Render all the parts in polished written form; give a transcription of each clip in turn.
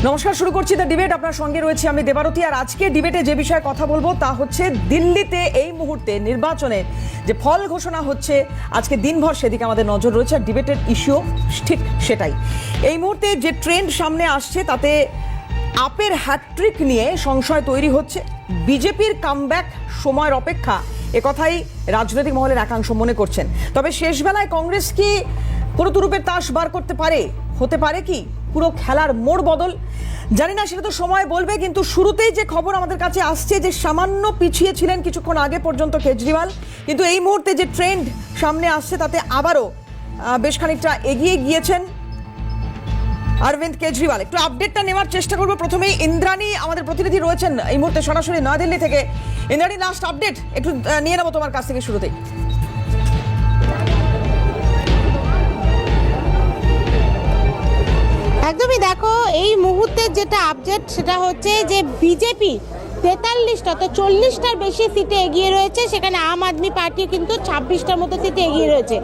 নমস্কার, শুরু করছি দ্য ডিবেট। আপনার সঙ্গে রয়েছে আমি দেবারতী। আর আজকে ডিবেটে যে বিষয়ে কথা বলবো তা হচ্ছে দিল্লিতে এই মুহূর্তে নির্বাচনের যে ফল ঘোষণা হচ্ছে, আজকে দিনভর সেদিকে আমাদের নজর রয়েছে। আর ডিবেটের ইস্যু ঠিক সেটাই। এই মুহূর্তে যে ট্রেন্ড সামনে আসছে তাতে আপের হ্যাট্রিক নিয়ে সংশয় তৈরি হচ্ছে। বিজেপির কামব্যাক সময়ের অপেক্ষা, একথাই রাজনৈতিক মহলের একাংশ মনে করছেন। তবে শেষ বেলায় কংগ্রেস কি কোনো তুরুপের তাস বার করতে পারে? হতে পারে কি পুরো খেলার মোড় বদল? জানি না, সেটা তো সময় বলবে। কিন্তু শুরুতেই যে খবর আমাদের কাছে আসছে যে সামান্য পিছিয়ে ছিলেন কিছুক্ষণ আগে পর্যন্ত কেজরিওয়াল, কিন্তু এই মুহূর্তে যে ট্রেন্ড সামনে আসছে তাতে আবারও বেশ খানিকটা এগিয়ে গিয়েছেন অরবিন্দ কেজরিওয়াল। একটু আপডেটটা নেওয়ার চেষ্টা করবো। প্রথমেই ইন্দ্রাণী আমাদের প্রতিনিধি রয়েছেন এই মুহূর্তে সরাসরি নয়াদিল্লি থেকে। ইন্দ্রাণী, লাস্ট আপডেট একটু নিয়ে নেবো তোমার কাছ থেকে শুরুতেই। একদমই, দেখো এই মুহূর্তে যেটা আপডেট সেটা হচ্ছে যে বিজেপি 43টা তো 40টার বেশি সিটে এগিয়ে রয়েছে, সেখানে আম আদমি পার্টি কিন্তু 26টার মতো সিটে এগিয়ে রয়েছে।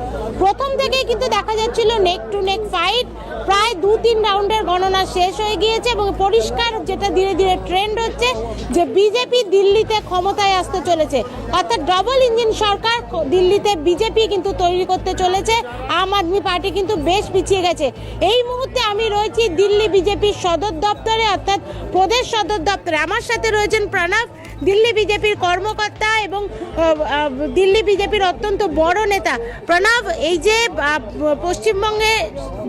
প্রথম থেকেই কিন্তু দেখা যাচ্ছিল নেক টু নেক ফাইট, প্রায় 2-3 রাউন্ডের গণনা শেষ হয়ে গিয়েছে এবং পরিষ্কার যেটা ধীরে ধীরে ট্রেন্ড হচ্ছে যে বিজেপি দিল্লিতে ক্ষমতায় আসতে চলেছে। অর্থাৎ ডাবল ইঞ্জিন সরকার দিল্লিতে বিজেপি কিন্তু তৈরি করতে চলেছে। আম আদমি পার্টি কিন্তু বেশ পিছিয়ে গেছে। এই মুহূর্তে আমি রয়েছি দিল্লি বিজেপির সদর দপ্তরে, অর্থাৎ প্রদেশ সদর দপ্তরে। আমার সাথে রয়েছেন প্রণব, দিল্লি বিজেপির কর্মকর্তা এবং দিল্লি বিজেপির অত্যন্ত বড় নেতা। প্রণব, এই যে পশ্চিমবঙ্গে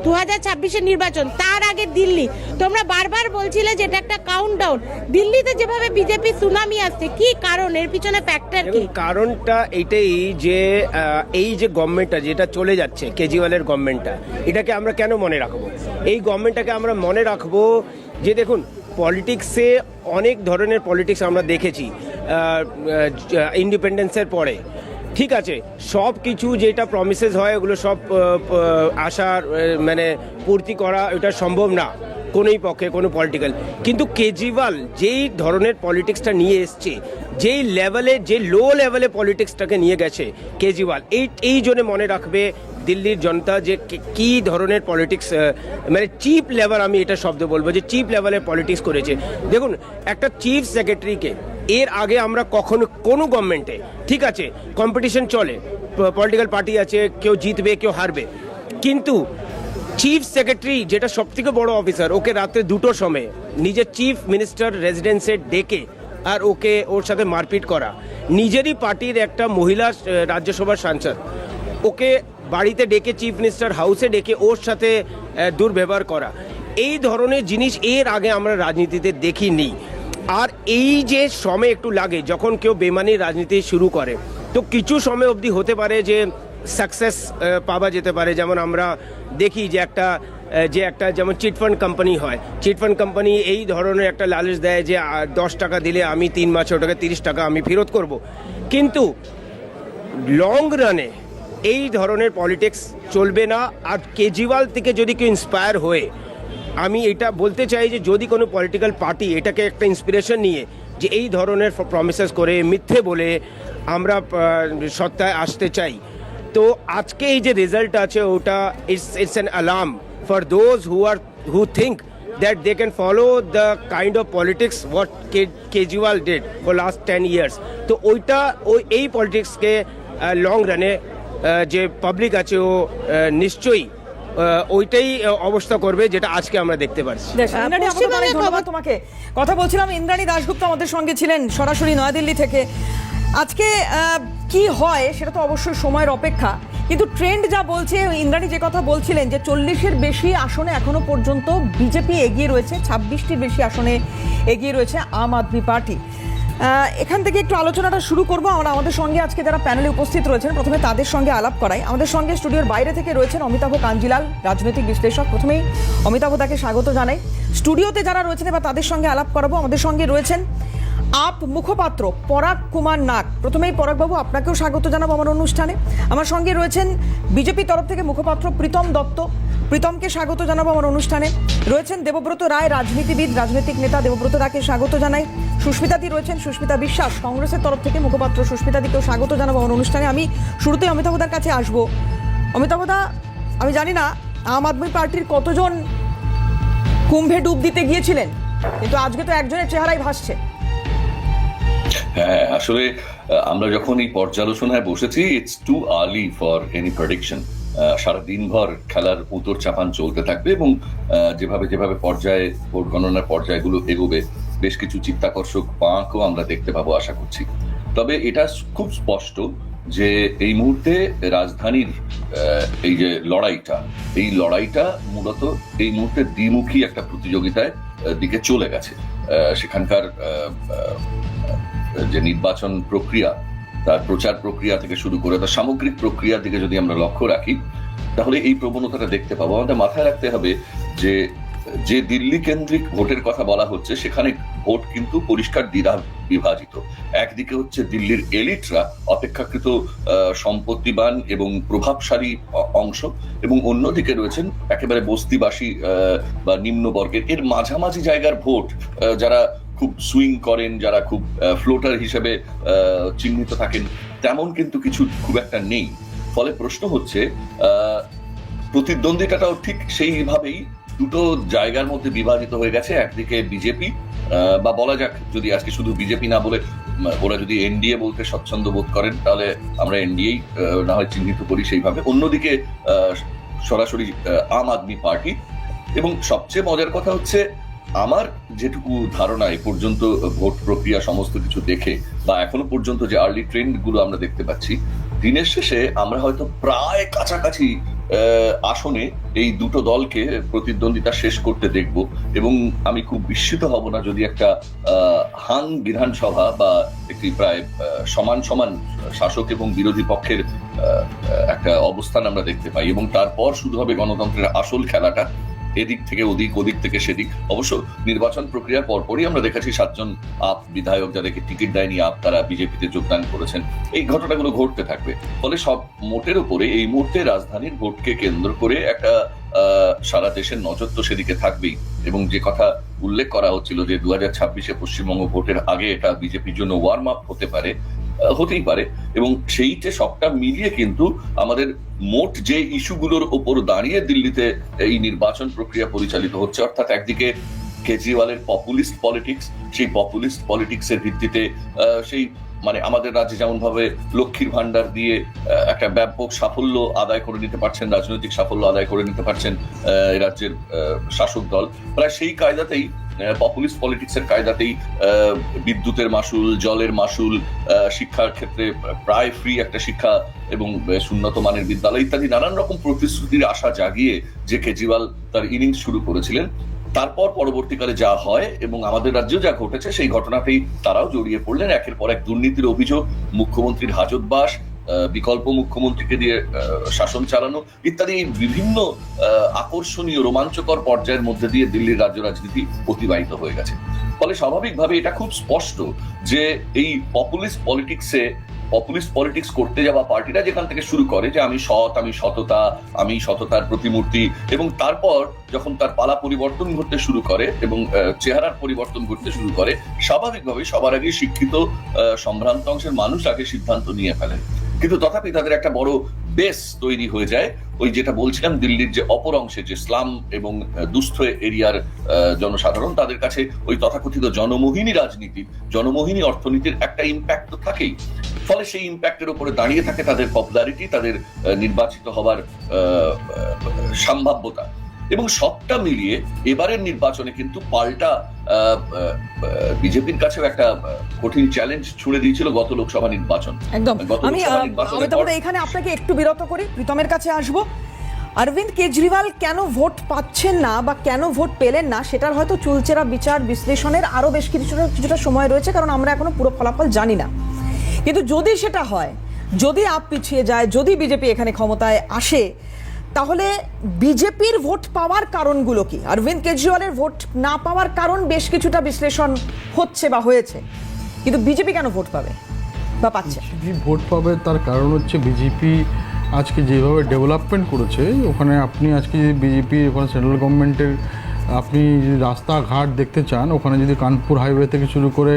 2026-এর নির্বাচন, তার আগে দিল্লি, তোমরা বারবার বলছিলে যে এটা একটা কাউন্টডাউন। দিল্লিতে যেভাবে বিজেপি সুনামি আসছে, কি কারণ? এর পিছনে ফ্যাক্টর কি? কারণটা এইটাই যে এই যে গভর্নমেন্টটা যেটা চলে যাচ্ছে, কেজরিওয়ালের গভর্নমেন্টটা, এটাকে আমরা কেন মনে রাখবো? এই গভর্নমেন্টটাকে আমরা মনে রাখবো যে দেখুন, পলিটিক্সে অনেক ধরনের পলিটিক্স আমরা দেখেছি ইন্ডিপেন্ডেন্সের পরে। ঠিক আছে, সব কিছু যেটা প্রমিসেস হয় ওগুলো সব আশার মানে পূর্তি করা এটা সম্ভব না কোনোই পক্ষে, কোনো পলিটিক্যাল। কিন্তু কেজরিওয়াল যেই ধরনের পলিটিক্সটা নিয়ে এসছে, যেই লেভেলে, যে লো লেভেলে পলিটিক্সটাকে নিয়ে গেছে কেজরিওয়াল, এই জন্য মনে রাখবে দিল্লির জনতা যে কি ধরনের পলিটিক্স, মানে চিপ লেভেল, আমি এটা শব্দ বলবো যে চিপ লেভেলের পলিটিক্স করেছে। দেখুন, একটা চিফ সেক্রেটারিকে এর আগে আমরা কখনো কোনো গভর্নমেন্টে, ঠিক আছে, কম্পিটিশন চলে, পলিটিক্যাল পার্টি আছে, কেউ জিতবে কেউ হারবে, কিন্তু চিফ সেক্রেটারি যেটা সব থেকে বড় অফিসার, ওকে রাত্রে 2টোর সময় নিজের চিফ মিনিস্টার রেজিডেন্সে ডেকে আর ওর সাথে মারপিট করা, নিজেরই পার্টির একটা মহিলা রাজ্যসভার সাংসদ, ওকে বাড়িতে ডেকে, চিফ মিনিস্টার হাউসে ডেকে ওর সাথে দুর্ব্যবহার করা, এই ধরনের জিনিস এর আগে আমরা রাজনীতিতে দেখিনি। আর এই যে সময় একটু লাগে যখন কেউ বেমানির রাজনীতি শুরু করে, তো কিছু সময় অবধি হতে পারে যে সাকসেস পাওয়া যেতে পারে। যেমন আমরা দেখি যে একটা যেমন চিটফান্ড কোম্পানি হয়, চিটফান্ড কোম্পানি এই ধরনের একটা লালচ দেয় যে 10 টাকা দিলে আমি 3 মাসে ওটাকে 30 টাকা আমি ফেরত করব। কিন্তু লং রানে এই ধরনের পলিটিক্স চলবে না। আর কেজরিওয়াল থেকে যদি কেউ ইন্সপায়ার হয়ে, আমি এটা বলতে চাই যে যদি কোনো পলিটিক্যাল পার্টি এটাকে একটা ইন্সপিরেশন নিয়ে যে এই ধরনের প্রমিসেস করে, মিথ্যে বলে আমরা সত্তায় আসতে চাই, তো আজকে এই যে রেজাল্ট আছে ওটা it's an alarm for those who think that they can follow the kind of politics what Kejriwal did for last 10 years. তো এই পলিটিক্সকে লং রানে যে পাবলিক আছে ও নিশ্চয়ই ওইটাই অবস্থা করবে যেটা আজকে আমরা দেখতে পাচ্ছি। ধন্যবাদ তোমাকে। কথা বলছিলাম, ইন্দ্রাণী দাশগুপ্ত আমাদের সঙ্গে ছিলেন সরাসরি নয়াদিল্লি থেকে। আজকে কি হয় সেটা তো অবশ্যই সময়ের অপেক্ষা, কিন্তু ট্রেন্ড যা বলছে, ইন্দ্রাণী যে কথা বলছিলেন যে 40-এর বেশি আসনে এখনো পর্যন্ত বিজেপি এগিয়ে রয়েছে, 26টির বেশি আসনে এগিয়ে রয়েছে আম আদমি পার্টি। এখান থেকে একটু আলোচনাটা শুরু করবো। আমরা আমাদের সঙ্গে আজকে যারা প্যানেলে উপস্থিত রয়েছেন প্রথমে তাদের সঙ্গে আলাপ করাই। আমাদের সঙ্গে স্টুডিওর বাইরে থেকে রয়েছেন অমিতাভ কাঞ্জিলাল, রাজনৈতিক বিশ্লেষক। প্রথমেই অমিতাভ দাকে স্বাগত জানাই। স্টুডিওতে যারা রয়েছেন এবার তাদের সঙ্গে আলাপ করাবো। আমাদের সঙ্গে রয়েছেন আপ মুখপাত্র পরাগ কুমার নাগ। প্রথমেই পরাগবাবু, আপনাকেও স্বাগত জানাবো আমার অনুষ্ঠানে। আমার সঙ্গে রয়েছেন বিজেপি তরফ থেকে মুখপাত্র প্রীতম দত্ত, প্রীতমকে স্বাগত জানাবো আমার অনুষ্ঠানে। রয়েছেন দেবব্রত রায়, রাজনীতিবিদ, রাজনৈতিক নেতা, দেবব্রত রায়কে স্বাগত জানাই। সুস্মিতাদি রয়েছেন, সুস্মিতা বিশ্বাস, কংগ্রেসের তরফ থেকে মুখপাত্র, সুস্মিতাদিকেও স্বাগত জানাবো আমার অনুষ্ঠানে। আমি শুরুতেই অমিতাভদার কাছে আসবো। অমিতাভদা, আমি জানি না আম আদমি পার্টির কতজন কুম্ভে ডুব দিতে গিয়েছিলেন, কিন্তু আজকে তো একজনের চেহারাই ভাসছে। হ্যাঁ, আসলে আমরা যখন এই পর্যালোচনায় বসেছি, it's too early for any prediction. সারা দিনভর খেলার উতর চাপান চলতে থাকবে এবং যেভাবে যেভাবে পর্যায়ে ভোট গণনার পর্যায়গুলো এগোবে, বেশ কিছু চিত্তাকর্ষক বাঁকও আমরা দেখতে পাবো আশা করছি। তবে এটা খুব স্পষ্ট যে এই মুহূর্তে রাজধানীর এই যে এই লড়াইটা মূলত এই মুহূর্তে দ্বিমুখী একটা প্রতিযোগিতায় দিকে চলে গেছে। সেখানকার যে নির্বাচন প্রক্রিয়া, তার প্রচার প্রক্রিয়া থেকে শুরু করে তার সামগ্রিক প্রক্রিয়ার দিকে যদি আমরা লক্ষ্য রাখি, তাহলে এই প্রবণতাটা দেখতে পাবো। আমাদের মাথায় রাখতে হবে যে দিল্লি কেন্দ্রিক ভোটের কথা বলা হচ্ছে, সেখানে ভোট কিন্তু পরিষ্কার দ্বিধা বিভাজিত। একদিকে হচ্ছে দিল্লির এলিটরা, অপেক্ষাকৃত সম্পত্তিবান এবং প্রভাবশালী অংশ, এবং অন্যদিকে রয়েছেন একেবারে বস্তিবাসী বা নিম্নবর্গের, এর মাঝামাঝি জায়গার ভোট, যারা খুব সুইং করেন, যারা খুব ফ্লোটার হিসেবে চিহ্নিত থাকেন, তেমন কিন্তু কিছু খুব একটা নেই। ফলে প্রশ্ন হচ্ছে প্রতিদ্বন্দ্বিতাটাও ঠিক সেইভাবেই দুটো জায়গার মধ্যে বিভাজিত হয়ে গেছে। একদিকে বিজেপি, বা বলা যাক যদি আজকে শুধু বিজেপি না বলে ওরা যদি এনডিএ বলতে স্বচ্ছন্দ বোধ করেন, তাহলে আমরা এনডিএই না হয় চিহ্নিত করি সেইভাবে। অন্যদিকে সরাসরি আম আদমি পার্টি। এবং সবচেয়ে মজার কথা হচ্ছে, আমার যেটুকু ধারণা এ পর্যন্ত ভোট প্রক্রিয়া সমস্ত কিছু দেখে, বা এখনো পর্যন্ত যে আর্লি ট্রেন্ড গুলো আমরা দেখতে পাচ্ছি, দিনের শেষে আমরা হয়তো প্রায় কাছাকাছি আসনে এই দুটো দলকে প্রতিদ্বন্দ্বিতা শেষ করতে দেখব। এবং আমি খুব বিস্মিত হব না যদি একটা হাং বিধানসভা বা একটি প্রায় সমান সমান শাসক এবং বিরোধী পক্ষের একটা অবস্থান আমরা দেখতে পাই। এবং তারপর শুরু হবে গণতন্ত্রের আসল খেলাটা, এদিক থেকে ওদিক, ওদিক থেকে সেদিক। অবশ্য নির্বাচন প্রক্রিয়ার পরপরই আমরা দেখেছি 7 জন আপ বিধায়ক, যাদেরকে টিকিট দেয়নি আপ, তারা বিজেপিতে যোগদান করেছেন। এই ঘটনাগুলো ঘটতে থাকবে। ফলে সব মোটের উপরে এই মুহূর্তে রাজধানীর ভোটকে কেন্দ্র করে একটা সারা দেশের নজর তো সেদিকে থাকবেই। এবং যে কথা উল্লেখ করা হচ্ছিল যে 2026-এ পশ্চিমবঙ্গ ভোটের আগে এটা বিজেপির জন্য ওয়ার্ম আপ হতেই পারে। এবং সেইটা সবটা মিলিয়ে কিন্তু আমাদের মোট যে ইস্যুগুলোর ওপর দাঁড়িয়ে দিল্লিতে এই নির্বাচন প্রক্রিয়া পরিচালিত হচ্ছে, অর্থাৎ একদিকে কেজরিওয়ালের পপুলিস্ট পলিটিক্স, সেই পপুলিস্ট পলিটিক্সের ভিত্তিতে সেই মানে আমাদের রাজ্যে যেমন ভাবে লক্ষ্মীর ভান্ডার দিয়ে একটা ব্যাপক সাফল্য আদায় করে নিতে পারছেন, রাজনৈতিক সাফল্য আদায় করে নিতে পারছেন রাজ্যের শাসক দল, প্রায় সেই কায়দাতেই, পপুলিস্ট পলিটিক্সের কায়দাতেই বিদ্যুতের মাসুল, জলের মাসুল, শিক্ষার ক্ষেত্রে প্রায় ফ্রি একটা শিক্ষা এবং উন্নত মানের বিদ্যালয় ইত্যাদি নানান রকম প্রতিশ্রুতির আশা জাগিয়ে যে কেজরিওয়াল তার ইনিংস শুরু করেছিলেন, তারপর পরবর্তীকালে যা হয় এবং আমাদের রাজ্যেও যা ঘটেছে, সেই ঘটনাতেই তারাও জড়িয়ে পড়লেন। একের পর এক দুর্নীতির অভিযোগ, মুখ্যমন্ত্রীর হাজতবাস, বিকল্প মুখ্যমন্ত্রীকে দিয়ে শাসন চালানো ইত্যাদি বিভিন্ন আকর্ষণীয় রোমাঞ্চকর পর্যায়ের মধ্যে দিয়ে দিল্লির রাজ্য রাজনীতি অতিবাহিত হয়ে গেছে। ফলে স্বাভাবিকভাবে এটা খুব স্পষ্ট যে এই পপুলিস্ট পলিটিক্স করতে যাওয়া পার্টিরা যেখান থেকে শুরু করে যে আমি সৎ, আমি সততার প্রতিমূর্তি, এবং তারপর যখন তার পালা পরিবর্তন ঘটতে শুরু করে এবং চেহারার পরিবর্তন ঘটতে শুরু করে, স্বাভাবিকভাবে সবার আগে শিক্ষিত সম্ভ্রান্ত অংশের মানুষ আগে সিদ্ধান্ত নিয়ে ফেলেন। কিন্তু তথাপি তাদের একটা বড় বেস তৈরি হয়ে যায়, ওই যেটা বলছিলাম দিল্লির যে অপর অংশে যে স্লাম এবং দুস্থ এরিয়ার জনসাধারণ, তাদের কাছে ওই তথাকথিত জনমোহিনী অর্থনীতির একটা ইম্প্যাক্ট তো থাকেই। ফলে সেই ইম্প্যাক্টের উপরে দাঁড়িয়ে থাকে তাদের পপুলারিটি, তাদের নির্বাচিত হওয়ার সম্ভাব্যতা। এবং সবটা মিলিয়ে এবারের নির্বাচনে কিন্তু পাল্টা বিজেপির কাছেও একটা কঠিন চ্যালেঞ্জ ছুড়ে দিয়েছিল গত লোকসভা নির্বাচন। একদম। আমি এখানে আপনাকে একটু বিরত করি, প্রীতমের কাছে আসবো। অরবিন্দ কেজরিওয়াল কেন ভোট পাচ্ছেন না বা কেন ভোট পেলেন না, সেটার হয়তো চুলচেরা বিচার বিশ্লেষণের আরো বেশ কিছুটা সময় রয়েছে, কারণ আমরা এখনো পুরো ফলাফল জানি না। কিন্তু যদি সেটা হয়, যদি আপ পিছিয়ে যায়, যদি বিজেপি এখানে ক্ষমতায় আসে, তাহলে বিজেপির ভোট পাওয়ার কারণগুলো কি? অরবিন্দ কেজরিওয়ালের ভোট না পাওয়ার কারণ বেশ কিছুটা বিশ্লেষণ হচ্ছে বা হয়েছে, কিন্তু বিজেপি কেন ভোট পাবে বা পাচ্ছে? ভোট পাবে তার কারণ হচ্ছে বিজেপি আজকে যেভাবে ডেভেলপমেন্ট করেছে, ওখানে আপনি আজকে বিজেপি ওখানে সেন্ট্রাল গভর্নমেন্টের আপনি যদি রাস্তাঘাট দেখতে চান, ওখানে যদি কানপুর হাইওয়ে থেকে শুরু করে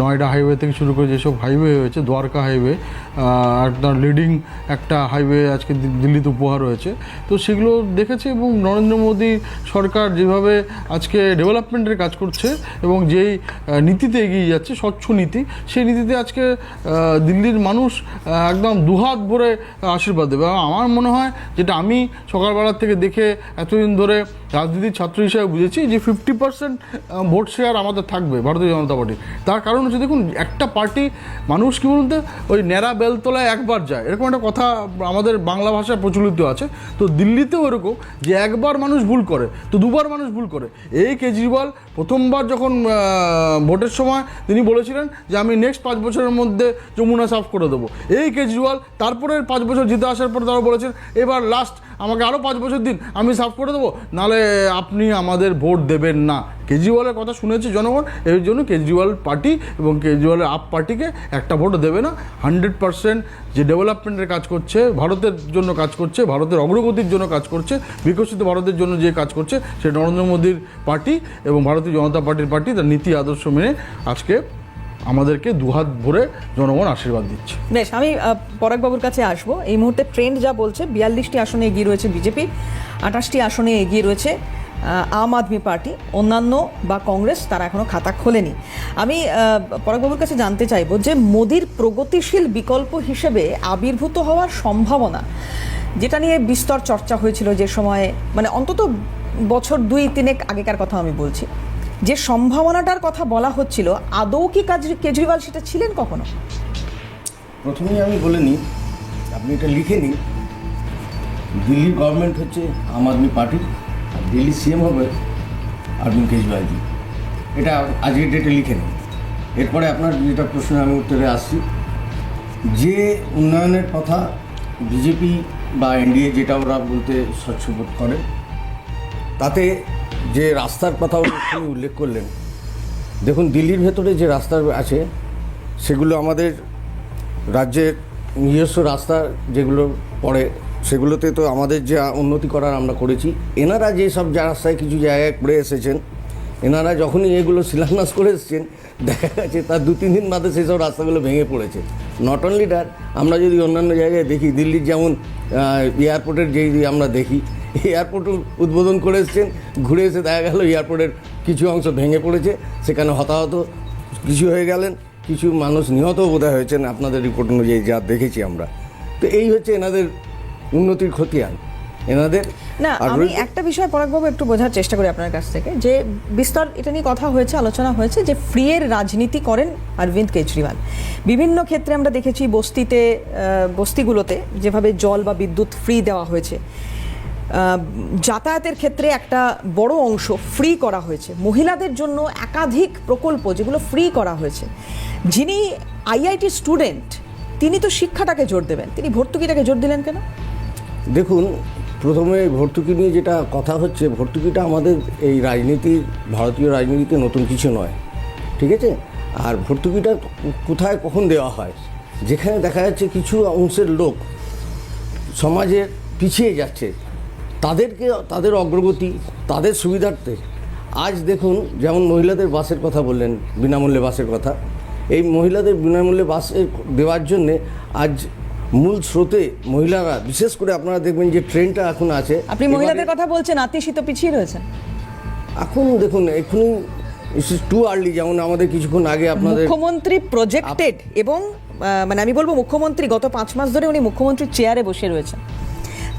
নয়ডা হাইওয়ে থেকে শুরু করে যেসব হাইওয়ে হয়েছে, দ্বারকা হাইওয়ে আপনার লিডিং একটা হাইওয়ে আজকে দিল্লিতে উপহার হয়েছে, তো সেগুলো দেখেছে। এবং নরেন্দ্র মোদী সরকার যেভাবে আজকে ডেভেলপমেন্টের কাজ করছে এবং যেই নীতিতে এগিয়ে যাচ্ছে, স্বচ্ছ নীতি, সেই নীতিতে আজকে দিল্লির মানুষ একদম দুহাত ভরে আশীর্বাদ দেবে। এবং আমার মনে হয়, যেটা আমি সকালবেলার থেকে দেখে এতদিন ধরে রাজনীতির ছাত্র হিসেবে বুঝেছি, যে 50% ভোট শেয়ার আমাদের থাকবে ভারতীয় জনতা পার্টির। তার কারণ হচ্ছে, দেখুন, একটা পার্টি মানুষ কি বলতে ওই ন্যাড়া বেলতলায় একবার যায়, এরকম একটা কথা আমাদের বাংলা ভাষায় প্রচলিত আছে। তো দিল্লিতেও এরকম, যে একবার মানুষ ভুল করে তো দুবার মানুষ ভুল করে। এই কেজরিওয়াল প্রথমবার যখন ভোটের সময় তিনি বলেছিলেন যে আমি নেক্সট 5 বছরের মধ্যে যমুনা সাফ করে দেবো। এই কেজরিওয়াল তারপরে 5 বছর জিতে আসার পর তারা বলেছেন এবার লাস্ট আমাকে আরও 5 বছর দিন, আমি সাফ করে দেবো, নাহলে আপনি আমাদের ভোট দেবেন না। কেজরিওয়ালের কথা শুনেছে জনগণ, এর জন্য কেজরিওয়াল পার্টি এবং কেজরিওয়ালের আপ পার্টিকে একটা ভোট দেবে না। 100% যে ডেভেলপমেন্টের কাজ করছে, ভারতের জন্য কাজ করছে, ভারতের অগ্রগতির জন্য কাজ করছে, বিকশিত ভারতের জন্য যে কাজ করছে, সে নরেন্দ্র মোদীর পার্টি এবং ভারতীয় জনতা পার্টির পার্টি তার নীতি আদর্শ মেনে আজকে আমাদেরকে দুহাত ভরে জনগণ আশীর্বাদ দিচ্ছে। বেশ, আমি পরাগবাবুর কাছে আসবো। এই মুহূর্তে ট্রেন্ড যা বলছে, 42টি আসনে এগিয়ে রয়েছে বিজেপি, 28টি আসনে এগিয়ে রয়েছে আম আদমি পার্টি, অন্যান্য বা কংগ্রেস তারা এখনো খাতা খোলেনি। আমি পরাগবাবুর কাছে জানতে চাইবো যে মোদির প্রগতিশীল বিকল্প হিসেবে আবির্ভূত হওয়ার সম্ভাবনা, যেটা নিয়ে বিস্তর চর্চা হয়েছিল যে সময়, মানে অন্তত বছর 2-3 আগেকার কথা আমি বলছি, যে সম্ভাবনাটার কথা বলা হচ্ছিল, আদৌ কি কেজরিওয়াল সেটা ছিলেন কখনো? প্রথমেই আমি বলে নিই, আপনি এটা লিখে নিন, দিল্লির গভর্নমেন্ট হচ্ছে আম আদমি পার্টি, আর দিল্লি সিএম হবে অরবিন্দ কেজরিওয়ালজি। এটা আজকের ডেটে লিখে নিন। এরপরে আপনার যেটা প্রশ্ন আমি উত্তরে আসছি, যে উন্নয়নের কথা বিজেপি বা এনডিএ যেটা ওরা বলতে স্বচ্ছবোধ করে, তাতে যে রাস্তার কথাও তিনি উল্লেখ করলেন, দেখুন দিল্লির ভেতরে যে রাস্তা আছে সেগুলো আমাদের রাজ্যের নিজস্ব রাস্তা যেগুলো পড়ে, সেগুলোতে তো আমাদের যে উন্নতি করার আমরা করেছি। এনারা যে সব রাস্তায় কিছু জায়গায় করে এসেছেন, এনারা যখনই এগুলো শিলান্যাস করে এসেছেন, দেখা গেছে তার 2-3 দিন বাদে সেসব রাস্তাগুলো ভেঙে পড়েছে। নট অনলি দ্যাট, আমরা যদি অন্যান্য জায়গায় দেখি, দিল্লির যেমন এয়ারপোর্টের যেই আমরা দেখি, এয়ারপোর্ট উদ্বোধন করে এসেছেন, ঘুরে এসে দেখা গেল এয়ারপোর্টের কিছু অংশ ভেঙে পড়েছে, সেখানে হতাহত কিছু হয়ে গেলেন, কিছু মানুষ নিহতও বোধহয় হয়েছেন আপনাদের রিপোর্ট অনুযায়ী যা দেখেছি আমরা। তো এই হচ্ছে এনাদের উন্নতির খতিয়ান এনাদের। না, আমি একটা বিষয় পরাগবাবু একটু বোঝার চেষ্টা করি আপনার কাছ থেকে, যে বিস্তর এটা নিয়ে কথা হয়েছে, আলোচনা হয়েছে যে ফ্রিয়ের রাজনীতি করেন অরবিন্দ কেজরিওয়াল। বিভিন্ন ক্ষেত্রে আমরা দেখেছি বস্তিগুলোতে যেভাবে জল বা বিদ্যুৎ ফ্রি দেওয়া হয়েছে, যাতায়াতের ক্ষেত্রে একটা বড় অংশ ফ্রি করা হয়েছে, মহিলাদের জন্য একাধিক প্রকল্প যেগুলো ফ্রি করা হয়েছে। যিনি আইআইটি স্টুডেন্ট, তিনি তো শিক্ষাটাকে জোর দেবেন, তিনি ভর্তুকিটাকে জোর দিলেন কেন? দেখুন, প্রথমে ভর্তুকি নিয়ে যেটা কথা হচ্ছে, ভর্তুকিটা আমাদের এই ভারতীয় রাজনীতিতে নতুন কিছু নয়, ঠিক আছে? আর ভর্তুকিটা কোথায় কখন দেওয়া হয়, যেখানে দেখা যাচ্ছে কিছু অংশের লোক সমাজে পিছিয়ে যাচ্ছে, তাদেরকে তাদের অগ্রগতি, তাদের সুবিধার্থে। আজ দেখুন, যেমন মহিলাদের বাসের কথা বললেন, বিনামূল্যে বাসের কথা, এই মহিলাদের বিনামূল্যে বাসে দেওয়ার জন্যে আজ মূল স্রোতে মহিলারা, বিশেষ করে আপনারা দেখবেন যে ট্রেনটা এখন আছে। আপনি মহিলাদের কথা বলছেন, আতিশীত পিছিয়ে রয়েছেন এখন। দেখুন, এখনই ইটস টু আর্লি, যেমন আমাদের কিছুক্ষণ আগে আপনাদের মুখ্যমন্ত্রী প্রজেক্টেড, এবং মানে আমি বলবো মুখ্যমন্ত্রী গত 5 মাস ধরে উনি মুখ্যমন্ত্রীর চেয়ারে বসে রয়েছেন,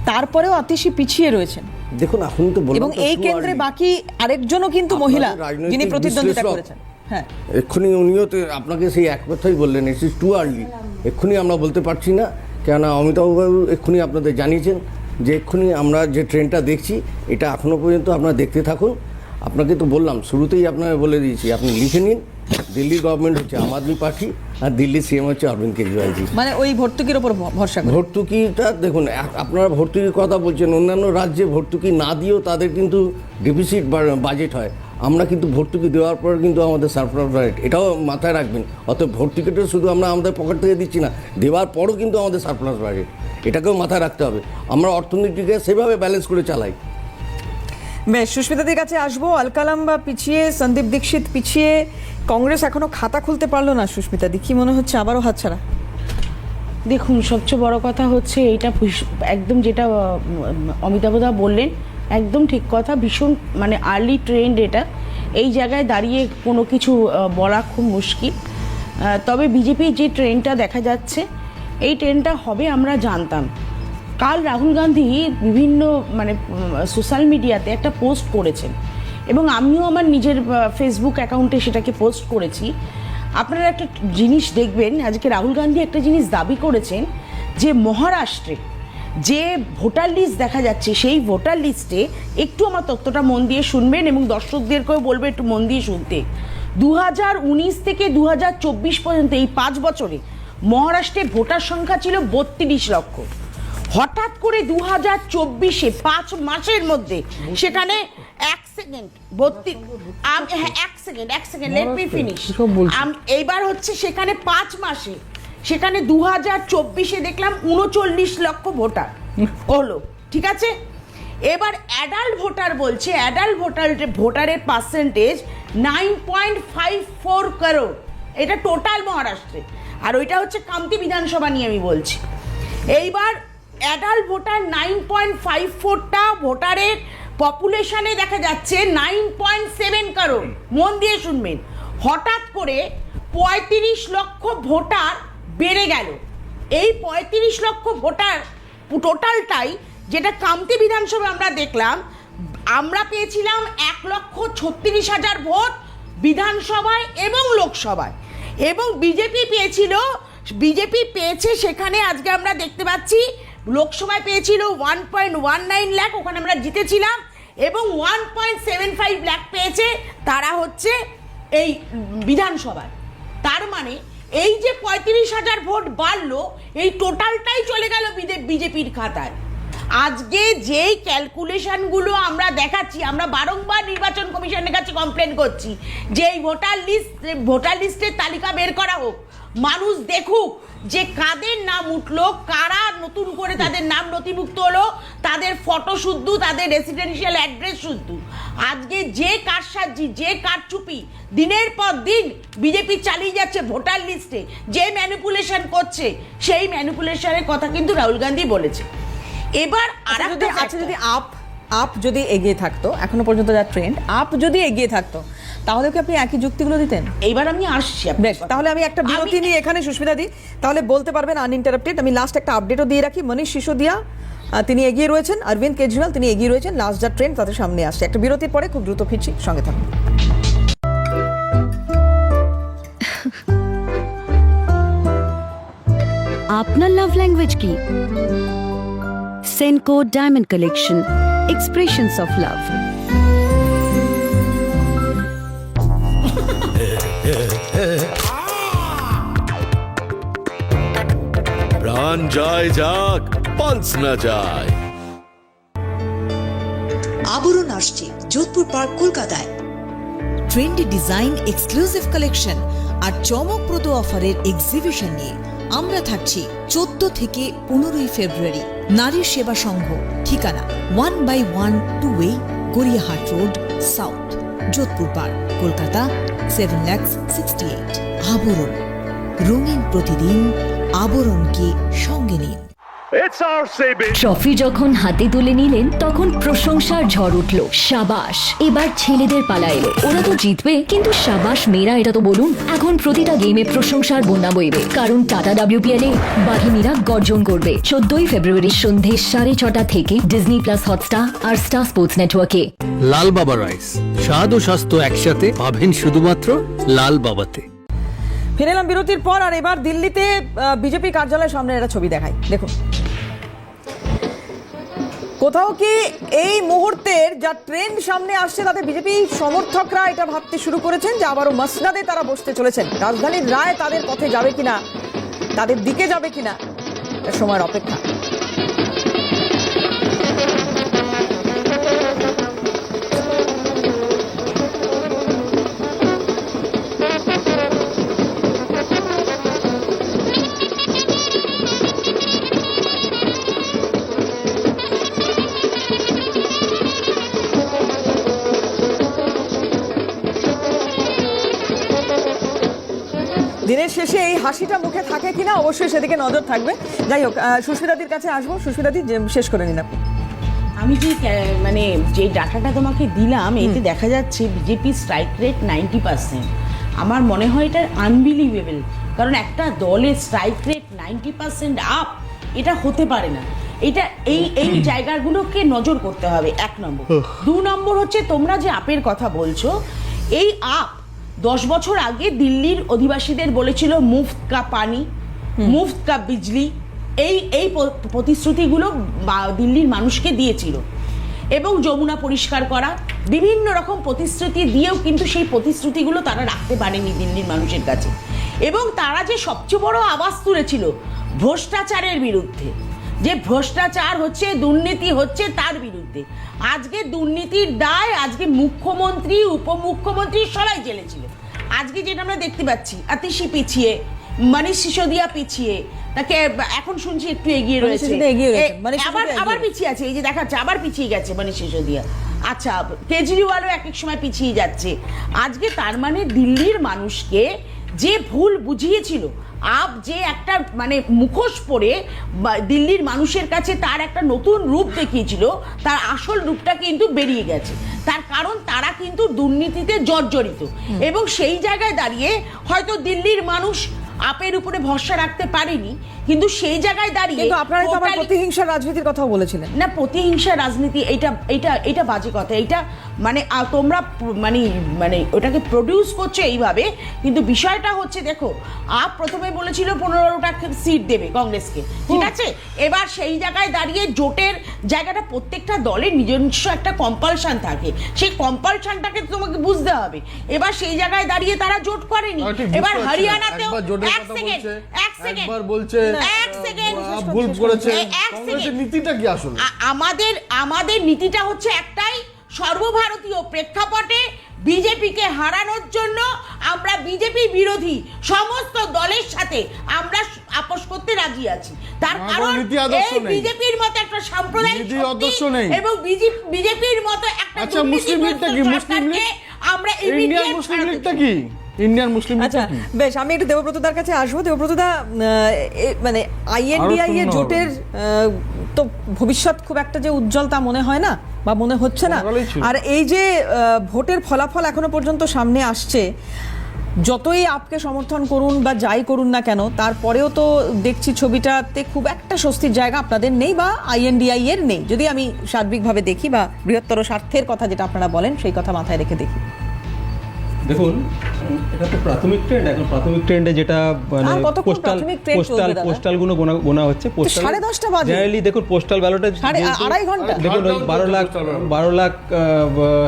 তারপরেও আতিশী পিছিয়ে রয়েছেন। দেখুন, এখন তো বললাম, এবং এই কেন্দ্রে বাকি আরেকজনও কিন্তু মহিলা যিনি প্রতিদ্বন্দ্বিতা করেছেন। হ্যাঁ, এক্ষুনি উনিও তো আপনাকে সেই এক কথাই বললেন, ইটস টু আর্লি। এক্ষুনি আমরা বলতে পারছি না, কেননা অমিতাভবাবু এক্ষুনি আপনাদের জানিয়েছেন যে এক্ষুনি আমরা যে ট্রেনটা দেখছি, এটা এখনও পর্যন্ত আপনারা দেখতে থাকুন। আপনাকে তো বললাম, শুরুতেই আপনাকে বলে দিয়েছি, আপনি লিখে নিন, দিল্লির গভর্নমেন্ট হচ্ছে আম আদমি পার্টি, আর দিল্লির সিএম হচ্ছে অরবিন্দ কেজরিওয়ালজি। মানে ওই ভর্তুকির উপর ভরসা করে। ভর্তুকিটা দেখুন, আপনারা ভর্তুকির কথা বলছেন, অন্যান্য রাজ্যে ভর্তুকি না দিয়েও তাদের কিন্তু ডেফিসিট বাজেট হয়। আমরা কিন্তু ভর্তুকি দেওয়ার পর কিন্তু আমাদের সারপ্লাস বাজেট, এটাও মাথায় রাখবেন। অতএব ভর্তুকিটা শুধু আমরা আমাদের পকেট থেকে দিচ্ছি না, দেওয়ার পরও কিন্তু আমাদের সারপ্লাস বাজেট, এটাকেও মাথায় রাখতে হবে। আমরা অর্থনীতিকে সেভাবে ব্যালেন্স করে চালাই। বেশ, সুস্মিতাদের কাছে আসবো। আলকালাম্বা পিছিয়ে, সন্দীপ দীক্ষিত পিছিয়ে, কংগ্রেস এখনো খাতা খুলতে পারলো না। সুস্মিতাদি, কি মনে হচ্ছে আবারও হাতছাড়া? দেখুন, সবচেয়ে বড় কথা হচ্ছে এইটা একদম যেটা অমিতাভদা বললেন, একদম ঠিক কথা। ভীষণ মানে আর্লি ট্রেন্ড এটা। এই জায়গায় দাঁড়িয়ে কোনো কিছু বলা খুব মুশকিল। তবে বিজেপির যে ট্রেন্ডটা দেখা যাচ্ছে, এই ট্রেন্ডটা হবে আমরা জানতাম। কাল রাহুল গান্ধী বিভিন্ন মানে সোশ্যাল মিডিয়াতে একটা পোস্ট করেছেন, এবং আমিও আমার নিজের ফেসবুক অ্যাকাউন্টে সেটাকে পোস্ট করেছি। আপনারা একটা জিনিস দেখবেন, আজকে রাহুল গান্ধী একটা জিনিস দাবি করেছেন যে মহারাষ্ট্রে যে ভোটার লিস্ট দেখা যাচ্ছে, সেই ভোটার লিস্টে একটু আমার তথ্যটা মন দিয়ে শুনবেন এবং দর্শকদেরকেও বলবে একটু মন দিয়ে শুনতে। 2019 থেকে 2024 পর্যন্ত এই 5 বছরে মহারাষ্ট্রে ভোটার সংখ্যা ছিল 32 লক্ষ। হঠাৎ করে 2024-এ 5 মাসের মধ্যে সেখানে এক সেকেন্ড লেট মি ফিনিশ। এইবার হচ্ছে সেখানে 5 মাসে, সেখানে 2024-এ দেখলাম 39 লক্ষ ভোটার হলো, ঠিক আছে। এবার অ্যাডাল্ট ভোটার বলছে, অ্যাডাল্ট ভোটারের পার্সেন্টেজ 9.54 করোড়, এটা টোটাল মহারাষ্ট্রে। আর ওইটা হচ্ছে কামতি বিধানসভা নিয়ে আমি বলছি। এইবার অ্যাডাল্ট ভোটার 9.54টা ভোটারের পপুলেশনে দেখা যাচ্ছে 9.7 করোড়। মন দিয়ে শুনবেন, হঠাৎ করে 35 লক্ষ ভোটার বেড়ে গেল। এই 35 লক্ষ ভোটার টোটালটাই যেটা কামতি বিধানসভা আমরা দেখলাম, আমরা পেয়েছিলাম 1,36,000 ভোট বিধানসভায় এবং লোকসভায়, এবং বিজেপি পেয়েছে সেখানে আজকে আমরা দেখতে পাচ্ছি লোকসভায় পেয়েছিল 1.19 লাখ, ওখানে আমরা জিতেছিলাম, এবং 1.75 লাখ পেয়েছে তারা হচ্ছে এই বিধানসভায়। তার মানে এই যে 35,000 ভোট বাড়লো, এই টোটালটাই চলে গেল বিজেপির খাতায়। আজকে যেই ক্যালকুলেশনগুলো আমরা দেখাচ্ছি, আমরা বারংবার নির্বাচন কমিশনের কাছে কমপ্লেন করছি যে এই ভোটার লিস্টের তালিকা বের করা হোক, মানুষ দেখুক যে কাদের নাম উঠলো, কারা নতুন করে তাদের নাম নথিভুক্ত হলো, তাদের ফটো শুদ্ধ, তাদের রেসিডেন্সিয়াল অ্যাড্রেস শুদ্ধ। আজকে যে কারসাজি, যে কারচুপি দিনের পর দিন বিজেপি চালিয়ে যাচ্ছে ভোটার লিস্টে, যে ম্যানিপুলেশন করছে, সেই ম্যানিপুলেশনের কথা কিন্তু রাহুল গান্ধী বলেছে। এবার যদি আপ যদি এগিয়ে থাকতো, এখনো পর্যন্ত যা ট্রেন্ড, আপ যদি এগিয়ে থাকতো, তাহলে কি আপনি একই যুক্তিগুলো দিতেন? এইবার আমি আসছি। বেশ, তাহলে আমি একটা বিরতি নিয়ে এখানে সুস্মিতা দি তাহলে বলতে পারবেন আনইন্টারাপ্টেড। আমি লাস্ট একটা আপডেটও দিয়ে রাখি। মনীষ সিসোদিয়া তিনি এগিয়ে রয়েছেন, অরবিন্দ কেজরিওয়াল তিনি এগিয়ে রয়েছেন। লাস্ট যা ট্রেন্ড তাদের সামনে আসছে। একটা বিরতির পরে খুব দ্রুত ফিরছি, সঙ্গে থাকুন। আপনার লাভ ল্যাঙ্গুয়েজ কি? Senco diamond collection, expressions of love. প্রাণ যায় যাক, পালস না যায়। আবরণ আসছে যোধপুর পার্ক কলকাতায়। ট্রেন্ডি ডিজাইন, এক্সক্লুসিভ কালেকশন আর চমকপ্রদ অফারের এক্সিবিশন নিয়ে আমরা থাকছি 14 থেকে 15 ফেব্রুয়ারি। নারী সেবা সংঘ, ঠিকানা 1/1 2-ওয়ে Gariahat road south, Jodhpur park, Kolkata 7,68,000। আবরণ, রঙিন প্রতিদিন, আবরণকে সঙ্গে নিন। ট্রফি যখন হাতে তুলে নিলেন, তখন প্রশংসার ঝড় উঠল। সাবাস, এবার ছেলেদের পালা এলো। ওরা তো জিতবে, কিন্তু সাবাস মেয়েরা, এটা তো বলুন। এখন প্রতিটা গেমে প্রশংসার বন্যা বইবে, কারণ টাটা WPL-এ বাঘিনীরা গর্জন করবে। 14 ফেব্রুয়ারি সন্ধে 6:30 থেকে ডিজনি প্লাস হটস্টার আর স্টার স্পোর্টস নেটওয়ার্কে। লাল বাবা রাইস, স্বাদ ও স্বাস্থ্য একসাথে পাবেন শুধুমাত্র লাল বাবাতে। ফিরে এলাম বিরতির পর, আর এবার দিল্লিতে বিজেপি কার্যালয়ের সামনে একটা ছবি দেখাই, দেখুন। কোথাও কি এই মুহূর্তের যা ট্রেন্ড সামনে আসছে, তাতে বিজেপি সমর্থকরা এটা ভাবতে শুরু করেছেন যে আবারও মসনাদে তারা বসতে চলেছেন। রাজধানীর রায় তাদের পথে যাবে কিনা, তাদের দিকে যাবে কিনা, সময়ের অপেক্ষা। দিনের শেষে এই হাসিটা মুখে থাকে কিনা অবশ্যই সেদিকে নজর থাকবে। যাই হোক, সুস্মিতাদির কাছে আসবো। সুস্মিতাদি, শেষ করে নিন আপনি। আমি যে মানে যে ডাটাটা তোমাকে দিলাম, এতে দেখা যাচ্ছে বিজেপি স্ট্রাইক রেট 90%। আমার মনে হয় এটা আনবিলিভেবল, কারণ একটা দলের স্ট্রাইক রেট 90% আপ, এটা হতে পারে না। এটা এই জায়গাগুলোকে নজর করতে হবে, 1 নম্বর। 2 নম্বর হচ্ছে, তোমরা যে আপের কথা বলছো, এই আপ 10 বছর আগে দিল্লির অধিবাসীদের বলেছিল মুফত কা পানি, মুফত কা বিজলি, এই প্রতিশ্রুতিগুলো দিল্লির মানুষকে দিয়েছিল, এবং যমুনা পরিষ্কার করা, বিভিন্ন রকম প্রতিশ্রুতি দিয়েও কিন্তু সেই প্রতিশ্রুতিগুলো তারা রাখতে পারেনি দিল্লির মানুষের কাছে। এবং তারা যে সবচেয়ে বড় আওয়াজ তুলেছিল ভ্রষ্টাচারের বিরুদ্ধে, যে ভ্রষ্টাচার হচ্ছে, দুর্নীতি হচ্ছে, তার বিরুদ্ধে। আজকে দুর্নীতির দায় আজকে মুখ্যমন্ত্রী, উপমুখ্যমন্ত্রী সবাই জেলে ছিল। আজকে যেটা আমরা দেখতে পাচ্ছি, আতিশি পিছিয়ে, মনীষ সিসোদিয়া পিছিয়ে, তাকে এখন শুনছি একটু এগিয়ে রয়েছে, আবার পিছিয়ে আছে, এই যে দেখাচ্ছে আবার পিছিয়ে গেছে মনীষ সিসোদিয়া। আচ্ছা, কেজরিওয়ালও এক এক সময় পিছিয়ে যাচ্ছে। আজকে তার মানে দিল্লির মানুষকে যে ভুল বুঝিয়েছিল, আপ যে একটা মানে মুখোশ পরে দিল্লির মানুষের কাছে তার একটা নতুন রূপ দেখিয়েছিল, তার আসল রূপটা কিন্তু বেরিয়ে গেছে। তার কারণ তারা কিন্তু দুর্নীতিতে জর্জরিত, এবং সেই জায়গায় দাঁড়িয়ে হয়তো দিল্লির মানুষ আপের উপরে ভরসা রাখতে পারেনি, কিন্তু সেই জায়গায় দাঁড়িয়ে কিন্তু আপনারা তো আবার প্রতিহিংসার রাজনীতির কথাও বলেছিলেন। না, প্রতিহিংসার রাজনীতি এটা বাজে কথা। এটা মানে তোমরা মানে ওটাকে প্রডিউস করছো এইভাবে, কিন্তু বিষয়টা হচ্ছে, দেখো, আপ প্রথমে বলেছিল 15টা সিট দেবে কংগ্রেসকে, ঠিক আছে? এবার সেই জায়গায় দাঁড়িয়ে জোটের জায়গাটা প্রত্যেকটা দলের নিজস্ব একটা কম্পালশন থাকে, সেই কম্পালশনটাকে তোমাকে বুঝতে হবে। এবার সেই জায়গায় দাঁড়িয়ে তারা জোট করেনি। এবার হরিয়ানাতেও আমাদের নীতিটা হচ্ছে একটাই, সর্বভারতীয় প্রেক্ষাপটে বিজেপিকে হারানোর জন্য আমরা বিজেপি বিরোধী সমস্ত দলের সাথে আমরা আপোষ করতে রাজি আছি। তার কারণ এই বিজেপির মতো একটা সাম্প্রদায়িক এবং বিজেপির মতো একটা মুসলিম লীগটা কি? মুসলিম লীগ আমরা ইন্ডিয়ান মুসলিম লীগটা কি? ইন্ডিয়ান মুসলিম লীগ। আচ্ছা, বেশ, আমি একটু দেবব্রতদার কাছে আসবো। দেবব্রতদা, মানে আইএনডিআই এর জোটের তো ভবিষ্যৎ খুব একটা যে উজ্জ্বল তা মনে হয় না, বা মনে হচ্ছে না। আর এই যে ভোটের ফলাফল এখনো পর্যন্ত সামনে আসছে, যতই আপকে সমর্থন করুন বা যাই করুন না কেন, তারপরেও তো দেখছি ছবিটাতে খুব একটা স্বস্তির জায়গা আপনাদের নেই, বা আইএনডিআই এর নেই, যদি আমি সার্বিকভাবে দেখি, বা বৃহত্তর স্বার্থের কথা যেটা আপনারা বলেন সেই কথা মাথায় রেখে দেখি। দেখুন, এটা তো প্রাথমিক ট্রেন্ড। এখন প্রাথমিক ট্রেন্ডে যেটা মানে পোস্টালগুলো গোনা হচ্ছে, পোস্টাল 10:30 বাজে জেনারেলি দেখুন পোস্টাল ব্যালটে আড়াই ঘন্টা, দেখুন 12 লাখ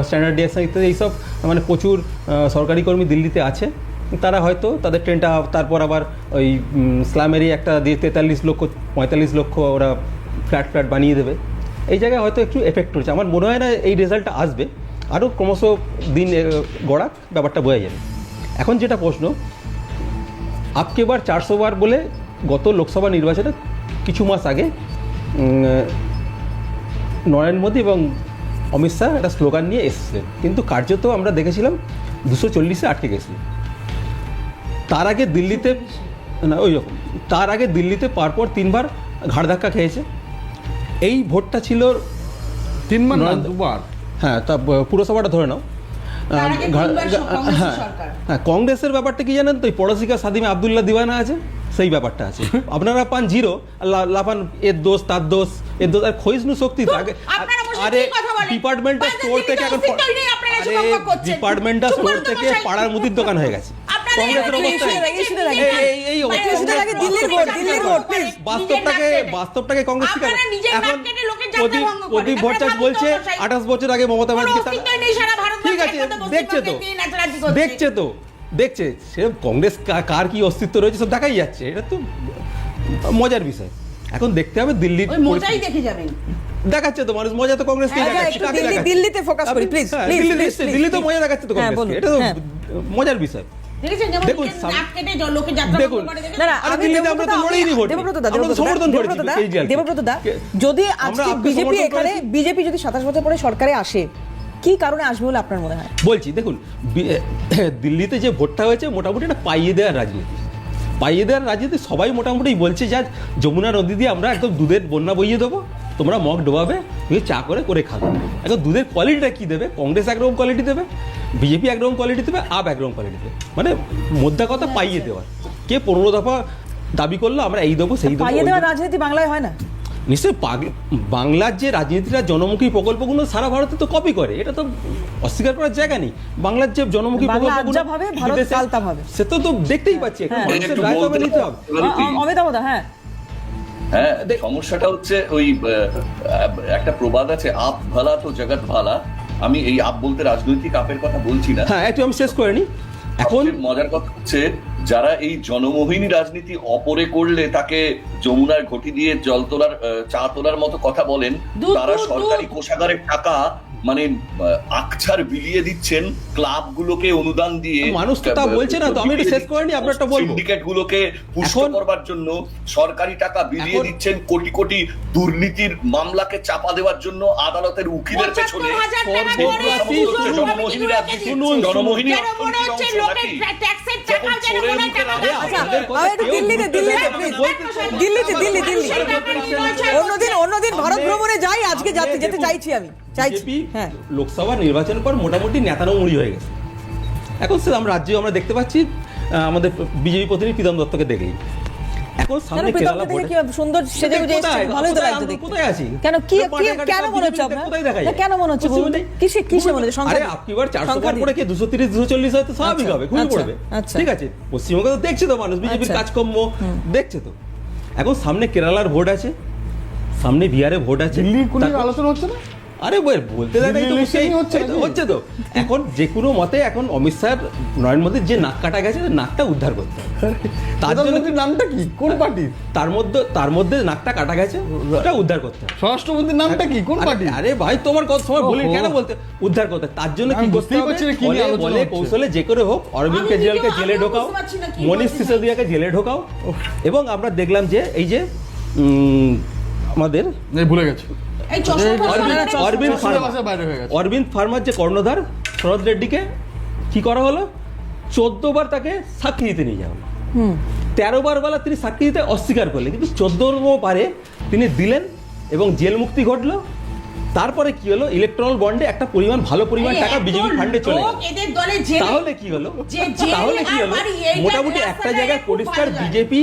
স্ট্যান্ডার্ড ডিএসআই ইত্যাদি এইসব মানে প্রচুর সরকারি কর্মী দিল্লিতে আছে। তারা হয়তো তাদের ট্রেনটা তারপর আবার ওই স্লামেরই একটা দিয়ে 45 লক্ষ ওরা ফ্ল্যাট বানিয়ে দেবে। এই জায়গায় হয়তো একটু এফেক্ট হচ্ছে। আমার মনে হয় না এই রেজাল্টটা আসবে, আরও ক্রমশ দিন গড়াক, ব্যাপারটা বোঝা যাবে। এখন যেটা প্রশ্ন, আপকে বার 400 বার বলে গত লোকসভা নির্বাচনে কিছু মাস আগে নরেন্দ্র মোদী এবং অমিত শাহ একটা স্লোগান নিয়ে এসেছিলেন, কিন্তু কার্যত আমরা দেখেছিলাম 240-এ আটকে গেছিলেন। তার আগে দিল্লিতে পরপর 3 বার ঘাড় ধাক্কা খেয়েছে। এই ভোটটা ছিল 3 বার না 2 বার, হ্যাঁ, তা পুরসভাটা ধরে নাও। হ্যাঁ, কংগ্রেসের ব্যাপারটা কি জানেন তো, পড়োশিকা সাদিমে আব্দুল্লাহ দিওয়ানা আছে, সেই ব্যাপারটা আছে। আপনারা পান 0, লাফান এর দোষ তার দোষ, আর খৈজনু শক্তি থাকে। আরে ডিপার্টমেন্টাল স্টোর থেকে এখন ডিপার্টমেন্টাল স্টোর থেকে পাড়ার মুদির দোকান হয়ে গেছে কংগ্রেসের অবস্থা। এই বাস্তবটাকে কংগ্রেস ঠিক আছে। এখন প্রদীপ ভট্টাচার্য বলছে 28 বছর আগে মমতা ব্যানার্জি, ঠিক আছে, দেখছে সে কংগ্রেস কার কি অস্তিত্ব রয়েছে সব দেখাই যাচ্ছে। এটা তো মজার বিষয়। এখন দেখতে হবে দিল্লির মজাই দেখে যাবেন, দেখাচ্ছে তো মানুষ মজা, তো কংগ্রেসকে দিল্লিতে ফোকাস করি প্লিজ। দিল্লি তো মজা দেখাচ্ছে তো কংগ্রেসকে, এটা তো মজার বিষয়। দেখুন, যদি আজকে বিজেপি যদি 27 বছর পরে সরকারে আসে, কি কারণে আসবে বলে আপনার মনে হয়? বলছি, দেখুন, দিল্লিতে যে ভোটটা হয়েছে মোটামুটি একটা পাইয়ে দেওয়ার রাজনীতি। পাইয়ে দেওয়ার রাজনীতি সবাই মোটামুটি বলছে যা যমুনা নদী দিয়ে আমরা একদম দুধের বন্যা বইয়ে দেবো, তোমরা মগ ডোবাবে, তুমি চা করে খাবে। এখন দুধের কোয়ালিটিটা কী দেবে? কংগ্রেস একরকম কোয়ালিটি দেবে, বিজেপি একরকম কোয়ালিটি দেবে, আপ একরকম কোয়ালিটি দেবে, মানে মোদ্দা কথা পাইয়ে দেওয়ার। কে 15 দফা দাবি করলো আমরা এই দেবো সেই দেবো। পাইয়ে দেওয়ার রাজনীতি বাংলায় হয় না? নিশ্চয়ই বাংলার যে রাজনীতিটা জনমুখী প্রকল্পগুলো সারা ভারতে তো কপি করে, এটা তো অস্বীকার করার জায়গা নেই। বাংলার যে জনমুখী প্রকল্পগুলো সে তো দেখতেই পাচ্ছি, মানুষের রায় তবে নিতে হবে। হ্যাঁ হ্যাঁ, সমস্যাটা হচ্ছে ওই একটা প্রবাদ আছে, আপ ভালা তো জগৎ ভালা। আমি এই আপ বলতে রাজনৈতিক আপের কথা বলছি না। হ্যাঁ, একটু আমি শেষ করে নি। এখন মজার কথা হচ্ছে, যারা এই জনমোহিনী রাজনীতি অপরে করলে তাকে যমুনার ঘটি দিয়ে জল তোলার চা তোলার মতো কথা বলেন, তারা সরকারি কোষাগারের টাকা মানে আকছার বিলিয়ে দিচ্ছেন ক্লাবগুলোকে অনুদান দিয়ে। মানুষ তো তা বলছে না, তো আমি একটু শেষ করে নি, আপনারটা বলবো। সিন্ডিকেটগুলোকে পুষ্ট করবার জন্য সরকারি টাকা বিলিয়ে দিচ্ছেন, কোটি কোটি দুর্নীতির মামলাকে চাপা দেওয়ার জন্য আদালতের উকিলের পেছনে। জনমোহিনী রাজনীতি, জনমোহিনী অন্যদিন ভারত ভ্রমণে যাই, আজকে যেতে চাইছি আমি। লোকসভা নির্বাচনের পর মোটামুটি নেতানো মুড়ি হয়ে গেছে। এখন আমরা রাজ্যে আমরা দেখতে পাচ্ছি, আমাদের বিজেপি প্রতিনিধি প্রীতম দত্তকে দেখলি এখন সামনে কেরালা সুন্দর সেজে গুজে ভালোই তো লাগছে দেখতে। কোথায় আছি? কেন মনে হচ্ছে আপনার? কেন মনে হচ্ছে কিসে মনে হচ্ছে? আরে আপনিবার 400 পার পড়ে কি 230 240 হয়তো স্বাভাবিক হবে, ঘুরে পড়বে। ঠিক আছে, পশ্চিমবঙ্গে তো দেখছে তো মানুষ বিজেপির কাজকর্ম দেখছে তো। এখন সামনে কেরালার ভোট আছে, সামনে বিহারে ভোট আছে, আলোচনা হচ্ছে না? আরে বলতে হচ্ছে তো। এখন যে কোনো মতে এখন অমিত শাহ নরেন্দ্র মোদীর যে নাক কাটা গেছে, নাকটা উদ্ধার করতে হবে। তার জন্য নামটা কি, কোন পার্টির? তার মধ্যে নাকটা কাটা গেছে, ওটা উদ্ধার করতে হবে। স্বরাষ্ট্রমন্ত্রীর নামটা কি, কোন পার্টি? আরে ভাই, তোমার কত সময় বলি কেন বলতে, উদ্ধার করতে। তার জন্য কি করতে হবে? বলে কৌশলে যে করে হোক অরবিন্দ কেজরিওয়ালকে জেলে ঢোকাও, মনীষ সিসোদিয়াকে জেলে ঢোকাও। এবং আমরা দেখলাম যে এই যে আমাদের ভুলে গেছে অরবিন্দ ফার্মার যে কর্ণধার শরৎ রেড্ডিকে কি করা হলো, 14 বার তাকে সাক্ষী দিতে নিয়ে যাওয়া হলো। 13 বার বেলা তিনি সাক্ষী দিতে অস্বীকার করলেন, কিন্তু 14 বারে তিনি দিলেন এবং জেল মুক্তি ঘটলো। তারপরে কি হলো, ইলেকট্রাল বন্ডে একটা পরিমাণ ভালো পরিমাণ টাকা বিজেপি ফান্ডে চলে গেল। তাহলে কি হলো মোটামুটি একটা জায়গায় পরিষ্কার বিজেপি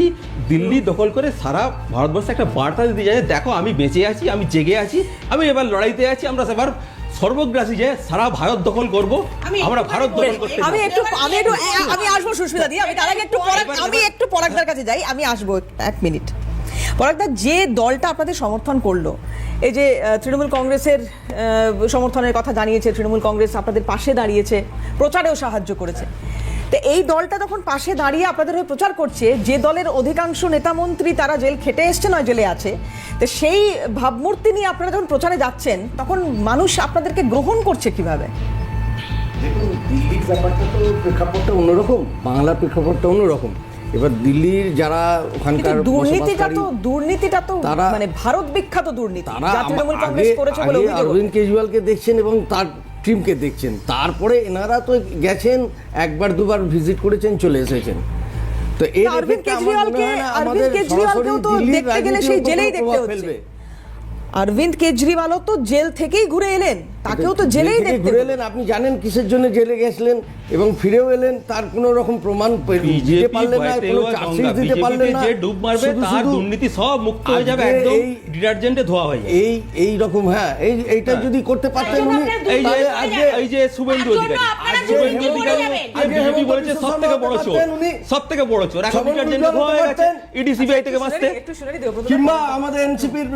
দিল্লি দখল করে সারা ভারতবর্ষে একটা বার্তা দিতে যায়, দেখো আমি বেঁচে আছি, আমি জেগে আছি, আমি এবার লড়াইতে আছি, আমরা এবার সর্বগ্রাসী যে সারা ভারত দখল করব, আমরা ভারত দখল করতে। আমি আসবো সুস্মিতা দি, আমি তার আগে একটু পরাগদার কাছে যাই, আমি আসবো 1 মিনিট। পরাগদা, যে দলটা আপনাদের সমর্থন করলো, এই যে তৃণমূল কংগ্রেসের সমর্থনের কথা জানিয়েছে, তৃণমূল কংগ্রেস আপনাদের পাশে দাঁড়িয়েছে, প্রচারেও সাহায্য করেছে, তো এই দলটা তখন পাশে দাঁড়িয়ে আপনাদের হয়ে প্রচার করছে, যে দলের অধিকাংশ নেতা মন্ত্রী তারা জেল খেটে এসছে, নয় জেলে আছে, তো সেই ভাবমূর্তি নিয়ে আপনারা যখন প্রচারে যাচ্ছেন, তখন মানুষ আপনাদেরকে গ্রহণ করছে কিভাবে? দেখুন, দিল্লির ব্যাপারটা তো প্রেক্ষাপটটা অন্যরকম, বাংলার প্রেক্ষাপটটা অন্যরকম। এবার দিল্লির যারা ওখানকার দুর্নীতিটা তো মানে ভারত বিখ্যাত দুর্নীতি, যা তৃণমূল কংগ্রেস করেছে বলে অভিযোগ। অরবিন্দ কেজরিওয়ালকে দেখছেন এবং তার টিমকে দেখছেন, তারপরে এনারা তো গেছেন, একবার দুবার ভিজিট করেছেন, চলে এসেছেন। তো এর অরবিন্দ কেজরিওয়ালকেও তো দেখতে গেলে সেই জেলেই দেখতে হচ্ছে। অরবিন্দ কেজরিওয়ালও তো জেল থেকেই ঘুরে এলেন, তাকেও তো জেলেই দেখতে ঘুরে এলেন। আপনি জানেন কিসের জন্য জেলে গেছিলেন এবং ফিরেও এলেন, তার কোনো রকম প্রমাণ দিতে পারলেন না, কোনো চার্জশিট দিতে পারলেন না। যে ডুব মারবে তার দুর্নীতি সব মুক্ত হয়ে যাবে, একদম ডিটারজেন্টে ধোয়া হয়ে যাবে। এই রকম, হ্যাঁ, এইটা যদি করতে পারতেন উনি, তাহলে আজকে এই যে শুভেন্দু অধিকারী বিজেপি বলেছে সবথেকে বড় চোর, সবথেকে বড় চোর, এখন ডিটারজেন্টে ধোয়া হয়ে গেছে ইডি সিবিআই থেকে বাঁচতে। কিংবা আমাদের এনসিপির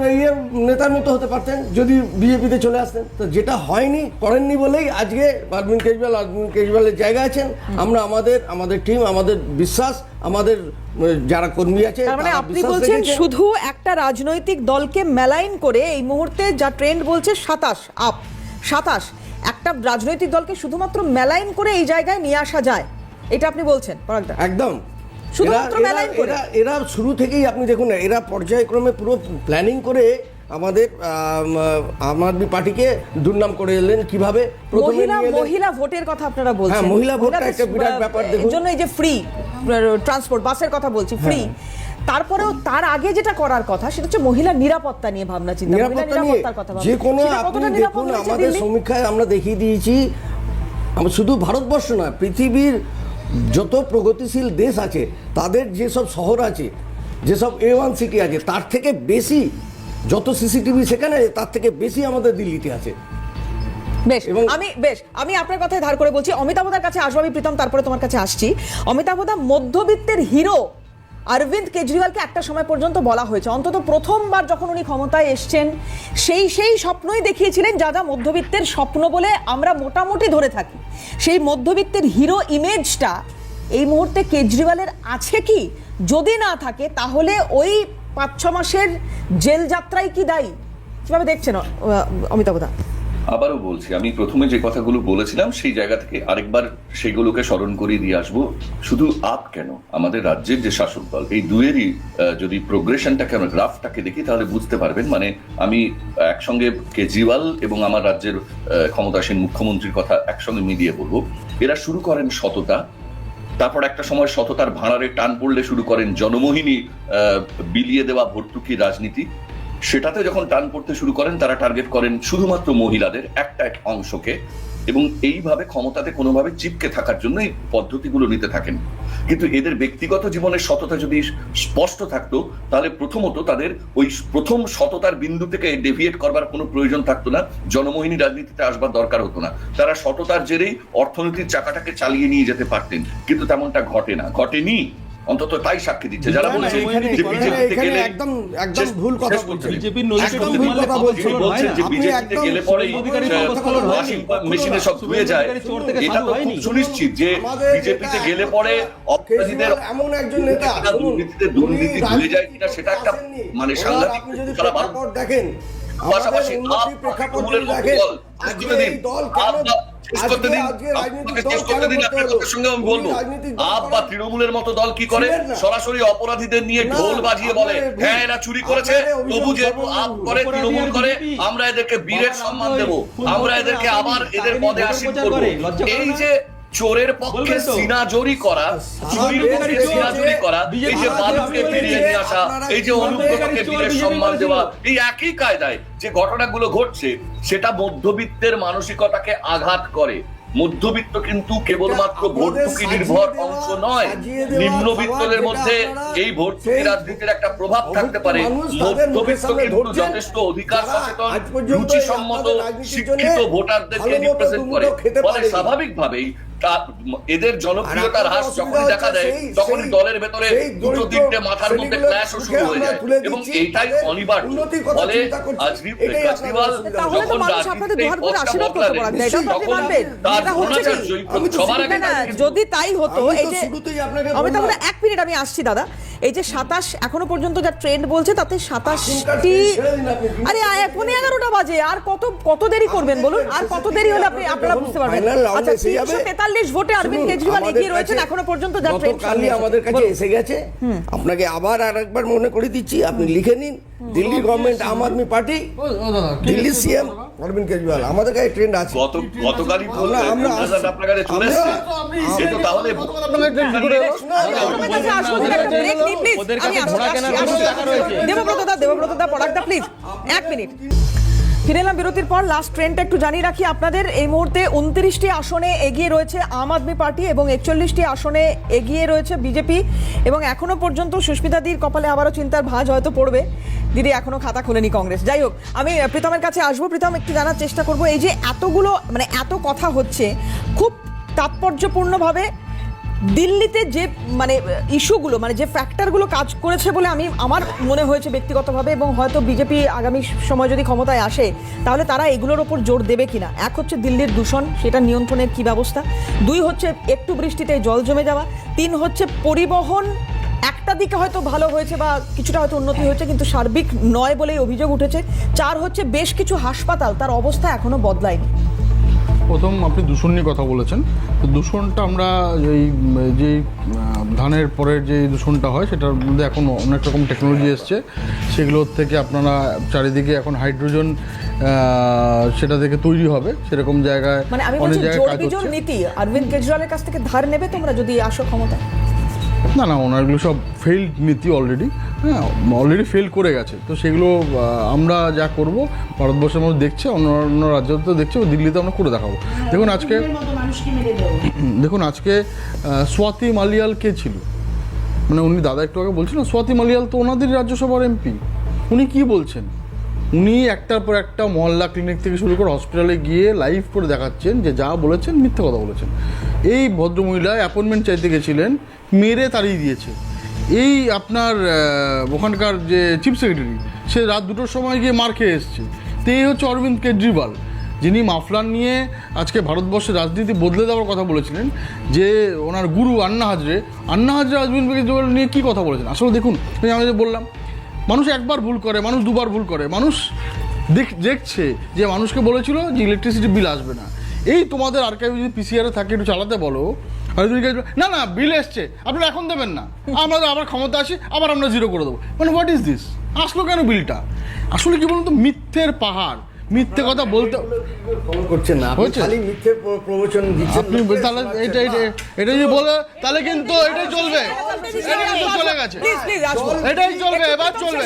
নেতার মতো হতে পারতেন যদি বিজেপিতে চলে আসতেন। তো যেটা হয়নি, করেননি বলেই আজকে অরবিন্দ কেজরিওয়ালের জায়গা আছেন। আমরা আমাদের টিম, আমাদের বিশ্বাস, আমাদের যারা কর্মী আছে, মানে আপনি বলছেন শুধু একটা রাজনৈতিক দলকে মেলাইন করে এই মুহূর্তে যা ট্রেন্ড বলছে 27 একটা রাজনৈতিক দলকে শুধুমাত্র মেলাইন করে এই জায়গায় নিয়ে আসা যায়, এটা আপনি বলছেন? একদম শুধুমাত্র মেলাইন করে এরা শুরু থেকেই আপনি দেখুন, এরা পর্যায়ক্রমে পুরো প্ল্যানিং করে আমাদের আম আদমি পার্টিকে দুর্নাম করে এলেন কিভাবে প্রথমে নিয়ে এলেন। মহিলা ভোটের কথা আপনারা বলছেন। হ্যাঁ, মহিলা ভোটটা একটা বিরাট ব্যাপার। দেখুন, এর জন্য এই যে ফ্রি ট্রান্সপোর্ট, বাসের কথা বলছি, ফ্রি, তারপরেও তার আগে যেটা করার কথা সেটা হচ্ছে মহিলা নিরাপত্তা নিয়ে ভাবনা চিন্তা, নিরাপত্তার কথা যে কোনো আপনি দেখুন আমাদের সমীক্ষায় আমরা দেখিয়ে দিয়েছি, আমরা শুধু ভারতবর্ষ নয়, পৃথিবীর যত প্রগতিশীল দেশ আছে তাদের যেসব শহর আছে, যেসব A1 সিটি আছে, তার থেকে বেশি যত সিসিটিভি সেখানে আছে, তার থেকে বেশি আমাদের দিল্লিতে আছে। আমি আপনার কথায় ধার করে বলছি, অমিতাভদার কাছে আসবো আমি, প্রীতম, তারপরে তোমার কাছে আসছি। অমিতাভদা, মধ্যবিত্তের হিরো অরবিন্দ কেজরিওয়ালকে একটা সময় পর্যন্ত বলা হয়েছে, অন্তত প্রথমবার যখন উনি ক্ষমতায় এসছেন সেই স্বপ্নই দেখিয়েছিলেন যা যা মধ্যবিত্তের স্বপ্ন বলে আমরা মোটামুটি ধরে থাকি। সেই মধ্যবিত্তের হিরো ইমেজটা এই মুহূর্তে কেজরিওয়ালের আছে কি? যদি না থাকে তাহলে ওই 5-6 মাসের জেল যাত্রাই কি দায়ী? কিভাবে দেখছেন অমিতাভদা? আবারও বলছি, আমি প্রথমে যে কথাগুলো বলেছিলাম সেই জায়গা থেকে আরেকবার সেগুলোকে স্মরণ করিয়ে দিয়ে আসবো। শুধু আপ কেন, আমাদের রাজ্যের যে শাসক দল, এই দুয়েরই যদি প্রোগ্রেশনটা কেন, গ্রাফটাকে দেখি, তাহলে বুঝতে পারবেন। মানে আমি একসঙ্গে কেজরিওয়াল এবং আমার রাজ্যের ক্ষমতাসীন মুখ্যমন্ত্রীর কথা একসঙ্গে মিলিয়ে বলবো। এরা শুরু করেন সততা, তারপর একটা সময় সততার ভাঁড়ারে টান পড়লে শুরু করেন জনমোহিনী বিলিয়ে দেওয়া ভর্তুকি রাজনীতি। সেটাতে যখন টান পড়তে শুরু করেন, তারা টার্গেট করেন শুধুমাত্র মহিলাদের একটা অংশকে, এবং এইভাবে ক্ষমতাতে কোনোভাবে চিপকে থাকার জন্য এই পদ্ধতিগুলো নিতে থাকেন। কিন্তু এদের ব্যক্তিগত জীবনের সততা যদি স্পষ্ট থাকতো, তাহলে প্রথমত তাদের ওই প্রথম সততার বিন্দু থেকে ডেভিয়েট করবার কোনো প্রয়োজন থাকতো না, জনমোহিনী রাজনীতিতে আসবার দরকার হতো না। তারা সততার জেরেই অর্থনীতির চাকাটাকে চালিয়ে নিয়ে যেতে পারতেন, কিন্তু তেমনটা ঘটেনি। অন্তত তাই সাক্ষী দিচ্ছে যারা বলছে যে বিজেপিতে গেলে একদম ভুল কথা বলছেন। বিজেপির একদম ভুল কথা বলছেন। বলছেন যে বিজেপিতে গেলে পরেই ওয়াশিং মেশিনে সব ধুয়ে যায়। এটা তো খুব সুনিশ্চিত যে বিজেপিতে গেলে পরে অপরাধীদের এমন একজন নেতা দুর্নীতি ধুয়ে যায় কিনা সেটা একটা মানে সাংঘাতিক। দেখেন, পাশাপাশি তৃণমূলের মতো দল তৃণমূলের মতো দল কি করে? সরাসরি অপরাধীদের নিয়ে ঢোল বাজিয়ে বলে হ্যাঁ এরা চুরি করেছে, তবু যেহেতু আপ করে, তৃণমূল করে, আমরা এদেরকে বীরের সম্মান দেব, আমরা এদেরকে আবার এদের পদে আসীন করব। এই যে চোরের পক্ষে সিনাজরি করা, চুরির পক্ষে সিনাজরি করা, এই যে বালুকে ফিরিয়ে নিয়ে আসা, এই যে অনুব্রতকে বীরের সম্মান দেওয়া, এই একই কায়দায় যে ঘটনাগুলো ঘটছে সেটা মধ্যবিত্তের মানসিকতাকে আঘাত করে। মধ্যবিত্ত কিন্তু কেবলমাত্র ভর্তুকি নির্ভর অংশ নয়, নিম্নবিত্তদের মধ্যে এই ভর্তুকি রাজনীতির একটা প্রভাব থাকতে পারে। মধ্যবিত্ত কিন্তু যথেষ্ট অধিকার সচেতন, রুচিসম্মত, শিক্ষিত ভোটারদেরকে রিপ্রেজেন্ট করে। ফলে স্বাভাবিকভাবেই এদের জনপ্রিয়তার হ্রাস যখন দেখা দেয়, তখন দলের ভেতরে দুটো তিনটে মাথার মধ্যে ক্ল্যাশও শুরু হয়ে যায়, এবং এইটাই অনিবার্য। ফলে কেজরিওয়াল যখন যদি তাই হতো, এই যে অমিতাভ, 1 মিনিট আমি আসছি দাদা, এই যে 27 এখনো পর্যন্ত যা ট্রেন্ড বলছে তাতে 27টি, আরে 11:15 বাজে, আর কত দেরি করবেন বলুন? আর কত দেরি হলে আপনারা বুঝতে পারবেন? আচ্ছা, 343 ভোটে অরবিন্দ কেজরিওয়াল এগিয়ে রয়েছেন এখনো পর্যন্ত, যা ট্রেন্ড আমাদের কাছে এসে গেছে। আপনাকে আরেকবার মনে করে দিচ্ছি, আপনি লিখে নিন, দিল্লি গভর্নমেন্ট আম আদমি পার্টি, দিল্লি সিএম অরবিন্দ কেজরিওয়াল, আমাদের কাছে ট্রেন্ড আছে। গতকালই আপনার কাছে চলে এসেছে, কিন্তু তাহলে দেবব্রতদা পরাগদা প্লিজ 1 মিনিট। ফিরে এলাম বিরতির পর। লাস্ট ট্রেন্ডটা একটু জানিয়ে রাখি আপনাদের। এই মুহূর্তে 29টি আসনে এগিয়ে রয়েছে আম আদমি পার্টি এবং 41টি আসনে এগিয়ে রয়েছে বিজেপি, এবং এখনো পর্যন্ত সুস্মিতা দির কপালে আবারও চিন্তার ভাঁজ হয়তো পড়বে। দিদি এখনো খাতা খোলেনি কংগ্রেস। যাই হোক, আমি প্রীতমের কাছে আসবো। প্রীতম, একটু জানার চেষ্টা করবো, এই যে এতগুলো মানে এত কথা হচ্ছে, খুব তাৎপর্যপূর্ণভাবে দিল্লিতে যে মানে ইস্যুগুলো, মানে যে ফ্যাক্টরগুলো কাজ করেছে বলে আমার মনে হয়েছে ব্যক্তিগতভাবে, এবং হয়তো বিজেপি আগামী সময় যদি ক্ষমতায় আসে তাহলে তারা এগুলোর ওপর জোর দেবে কিনা। 1 হচ্ছে দিল্লির দূষণ, সেটা নিয়ন্ত্রণের কি ব্যবস্থা। 2 হচ্ছে একটু বৃষ্টিতে জল জমে যাওয়া। 3 হচ্ছে পরিবহন, একটা দিকে হয়তো ভালো হয়েছে বা কিছুটা হয়তো উন্নতি হয়েছে, কিন্তু সার্বিক নয় বলেই অভিযোগ উঠেছে। 4 হচ্ছে বেশ কিছু হাসপাতাল, তার অবস্থা এখনো বদলায়নি। প্রথম আপনি দূষণ নিয়ে কথা বলেছেন, তো দূষণটা আমরা যেই ধানের পরের যে দূষণটা হয় সেটার মধ্যে এখন অনেক রকম টেকনোলজি এসছে, সেগুলোর থেকে আপনারা চারিদিকে এখন হাইড্রোজেন সেটা থেকে তৈরি হবে, সেরকম জায়গায় মানে আমি অনেক বলছি জায়গায় জোর কাজ বিজোর হচ্ছে। নীতি অরবিন্দ কেজরিওয়ালের কাছ থেকে ধার নেবে তোমরা যদি আসো ক্ষমতায়? না, ওনারগুলো সব ফেইল্ড নীতি অলরেডি, হ্যাঁ, অলরেডি ফেল করে গেছে। তো সেগুলো আমরা যা করব ভারতবর্ষের মধ্যে দেখছে, অন্য রাজ্যতে দেখছে, দিল্লিতে আমরা করে দেখাবো। দেখুন আজকে স্বাতি মালিয়াল কে ছিল, মানে উনি দাদা একটু আগে বলছিলেন, স্বাতি মালিয়াল তো ওনাদের রাজ্যসভার এমপি। উনি কি বলছেন, উনি একটার পর একটা মহল্লা ক্লিনিক থেকে শুরু করে হসপিটালে গিয়ে লাইভ করে দেখাচ্ছেন যে যা বলেছেন মিথ্যে কথা বলেছেন। এই ভদ্রমহিলা অ্যাপয়েন্টমেন্ট চাইতে গেছিলেন, মেরে তাড়িয়ে দিয়েছে। এই আপনার ওখানকার যে চিফ সেক্রেটারি, সে রাত 2টোর সময় গিয়ে মার খেয়ে এসছে। তো এই হচ্ছে অরবিন্দ কেজরিওয়াল, যিনি মাফলার নিয়ে আজকে ভারতবর্ষের রাজনীতি বদলে দেওয়ার কথা বলেছিলেন। যে ওনার গুরু আন্না হাজরে অরবিন্দ কেজরিওয়াল নিয়ে কী কথা বলেছেন। আসলে দেখুন, আমি যে বললাম, মানুষ একবার ভুল করে, মানুষ দুবার ভুল করে, মানুষ দেখছে যে মানুষকে বলেছিল যে ইলেকট্রিসিটি বিল আসবে না। এই তোমাদের আর্কাইভ যদি পিসিআরে থাকে একটু চালাতে বলো, না বিল এসছে আপনারা এখন দেবেন না, আমরা আবার ক্ষমতা আসি আবার আমরা জিরো করে দেবো। মানে হোয়াট ইজ দিস? আসলো কেন বিলটা? আসলে কি বলুন তো, মিথ্যের পাহাড়, মিথ্যে কথা বলতে করছেন না, আপনি খালি মিথ্যে প্রবচন দিচ্ছেন। আপনি তাহলে এটা যদি বলে তাহলে কিন্তু এটাই চলবে, এটা কিন্তু চলে গেছে, এটাই চলবে, এবার চলবে।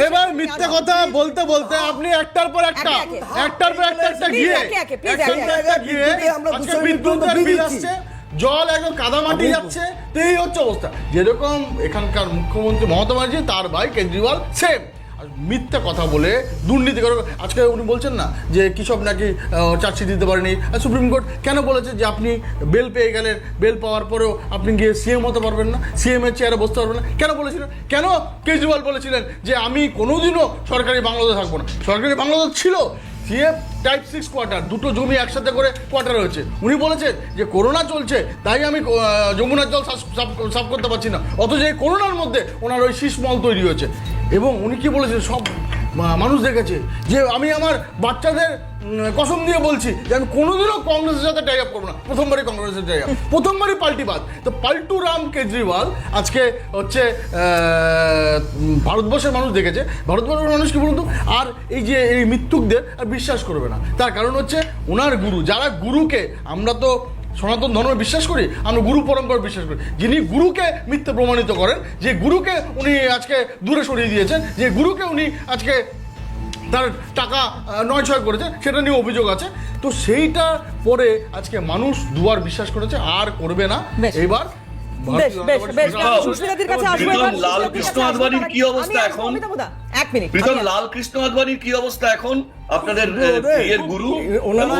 এবার মিথ্যে কথা বলতে বলতে আপনি একটার পর একটা গিয়ে আজকে বিদ্যুতের বিল আসছে, জল একদম কাদামাটি যাচ্ছে। তো এই হচ্ছে অবস্থা। যেরকম এখানকার মুখ্যমন্ত্রী মমতা ব্যানার্জি, তার ভাই কেজরিওয়াল সেম মিথ্যা কথা বলে দুর্নীতি করে। আজকে উনি বলছেন না যে কৃষক নাকি চার্জশিট দিতে পারেনি, সুপ্রিম কোর্ট কেন বলেছে যে আপনি বেল পেয়ে গেলেন, বেল পাওয়ার পরেও আপনি গিয়ে সিএম হতে পারবেন না, সিএম এর চেয়ারে বসতে পারবেন না? কেন বলেছিলেন? কেন কেজরিওয়াল বলেছিলেন যে আমি কোনোদিনও সরকারি বাংলাদেশে থাকবো না? সরকারি বাংলাদেশ ছিল, সিএম টাইপ 6 কোয়ার্টার, 2টো জমি একসাথে করে কোয়ার্টার হয়েছে। উনি বলেছেন যে করোনা চলছে তাই আমি যমুনার জল সাফ করতে পারছি না, অথচ এই করোনার মধ্যে ওনার ওই শীষমল তৈরি হয়েছে। এবং উনি কি বলেছেন, সব মানুষ দেখেছে যে আমি আমার বাচ্চাদের কসম দিয়ে বলছি যে আমি কোনোদিনও কংগ্রেসের সাথে টাই আপ করবো না। প্রথমবারই কংগ্রেসের টাই আপ, প্রথমবারই পাল্টিবাদ। তো পাল্টু রাম কেজরিওয়াল আজকে হচ্ছে ভারতবর্ষের মানুষ দেখেছে। ভারতবর্ষের মানুষ কি বলুন তো, আর এই যে এই মৃত্যুকদের আর বিশ্বাস করবে না। তার কারণ হচ্ছে ওনার গুরু, যারা গুরুকে, আমরা তো সনাতন ধর্মে বিশ্বাস করি, আমরা গুরু পরম্পরা বিশ্বাস করি, যিনি গুরুকে মিথ্যে প্রমাণিত করেন, যে গুরুকে উনি আজকে দূরে সরিয়ে দিয়েছেন, যে গুরুকে উনি আজকে তার টাকা নয় করেছে, সেটা নিয়ে অভিযোগ আছে। তো সেইটা পরে আজকে মানুষ দুবার বিশ্বাস করেছে, আর করবে না। এবার সুস্মিতাদির কাছে আসবো। লালকৃষ্ণ আদবানির কি অবস্থা এখন? এক মিনিট, প্রীতম, লালকৃষ্ণ আদবানির কি অবস্থা এখন? আপনাদের প্রিয়ের গুরু, ওনারা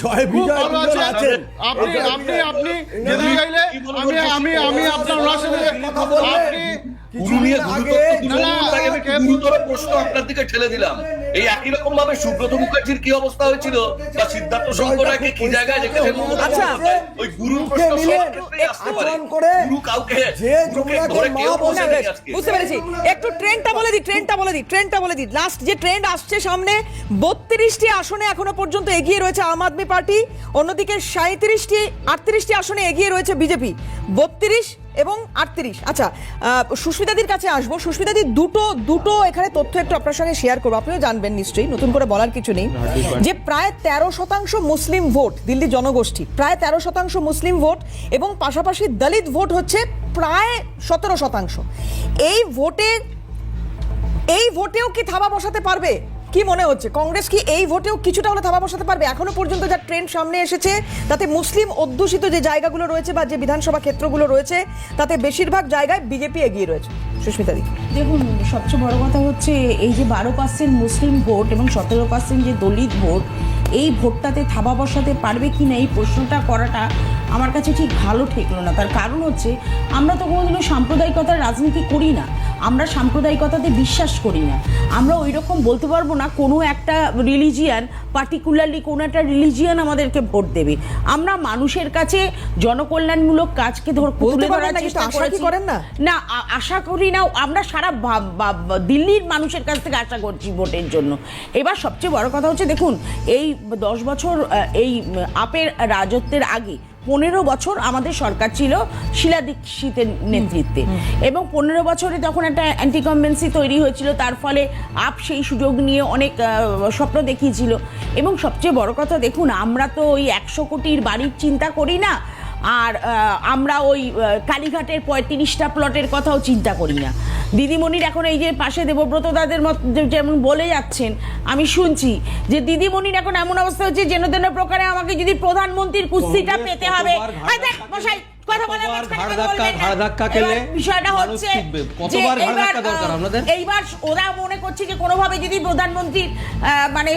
জয় বিজয় আছেন। আপনি যেতে চাইলে আমি আপনার ওনার সাথে আপনি গুরু নিয়ে গুরুতর প্রশ্ন আপনার দিকে ঠেলে দিলাম। এই একই রকম ভাবে সুব্রত মুখার্জির কি অবস্থা হয়েছিল, বা সিদ্ধার্থ শঙ্কর রায়কে কি জায়গায় রেখেছেন? ওই গুরুর প্রশ্ন আসতে পারে, গুরু কাউকে ধরে কেউ বসে নেই আজকে। বুঝতে পেরেছি। একটু ট্রেন্ডটা বলে দিই। লাস্ট যে ট্রেন্ড আসছে সামনে, 32টি আসনে এখনো পর্যন্ত এগিয়ে রয়েছে আম আদমি পার্টি, অন্যদিকে 38টি আসনে এগিয়ে রয়েছে বিজেপি, 32 এবং 38। আচ্ছা, সুস্মিতাদির কাছে আসবো। সুস্মিতাদি, দুটো এখানে তথ্য একটু আপনার সঙ্গে শেয়ার করবো, আপনিও জানবেন নিশ্চয়ই, নতুন করে বলার কিছু নেই, যে প্রায় 13% মুসলিম ভোট, দিল্লি জনগোষ্ঠী প্রায় 13% মুসলিম ভোট, এবং পাশাপাশি দলিত ভোট হচ্ছে প্রায় 17%। এই ভোটেও কি থাবা বসাতে পারবে? কি মনে হচ্ছে, কংগ্রেস কি এই ভোটেও কিছুটা হলে থাবা বসাতে পারবে? এখনো পর্যন্ত যা ট্রেন্ড সামনে এসেছে তাতে মুসলিম অধ্যুষিত যে জায়গাগুলো রয়েছে বা যে বিধানসভা ক্ষেত্রগুলো রয়েছে তাতে বেশিরভাগ জায়গায় বিজেপি এগিয়ে রয়েছে। সুস্মিতা দি, দেখুন, সবচেয়ে বড় কথা হচ্ছে এই যে 12% মুসলিম ভোট এবং 17% যে দলিত ভোট, এই ভোটটাতে থাবা বসাতে পারবে কি না এই প্রশ্নটা করাটা আমার কাছে ঠিক ভালো ঠেকলো না। তার কারণ হচ্ছে আমরা তো কোনোদিনও সাম্প্রদায়িকতার রাজনীতি করি না, আমরা সাম্প্রদায়িকতাতে বিশ্বাস করি না। আমরা ওই রকম বলতে পারবো না কোনো একটা রিলিজিয়ান, পার্টিকুলারলি কোনো একটা রিলিজিয়ান আমাদেরকে ভোট দেবে। আমরা মানুষের কাছে জনকল্যাণমূলক কাজকে তুলে ধরার চেষ্টা করেছি। না, আশা করি না। আমরা সারা দিল্লির মানুষের কাছ থেকে আশা করছি ভোটের জন্য। এবার সবচেয়ে বড় কথা হচ্ছে, দেখুন এই 10 বছর এই আপের রাজত্বের আগে 15 বছর আমাদের সরকার ছিল শীলা দীক্ষিতের নেতৃত্বে, এবং 15 বছরে তখন একটা অ্যান্টিকম্বেন্সি তৈরি হয়েছিল। তার ফলে আপ সেই সুযোগ নিয়ে অনেক স্বপ্ন দেখিয়েছিল। এবং সবচেয়ে বড় কথা, দেখুন আমরা তো ওই 100 কোটির বাড়ির চিন্তা করি না, আর আমরা ওই কালীঘাটের 35টা প্লটের কথাও চিন্তা করি না। দিদিমণির এখন এই যে পাশে দেবব্রত দাদের যেমন বলে যাচ্ছেন, আমি শুনছি যে দিদিমণির এখন এমন অবস্থা হচ্ছে যেন তেন প্রকারে আমাকে যদি প্রধানমন্ত্রীর কুস্তিটা পেতে হবে। বিষয়টা হচ্ছে এইবার ওরা মনে করছে যে কোনোভাবে যদি প্রধানমন্ত্রীর মানে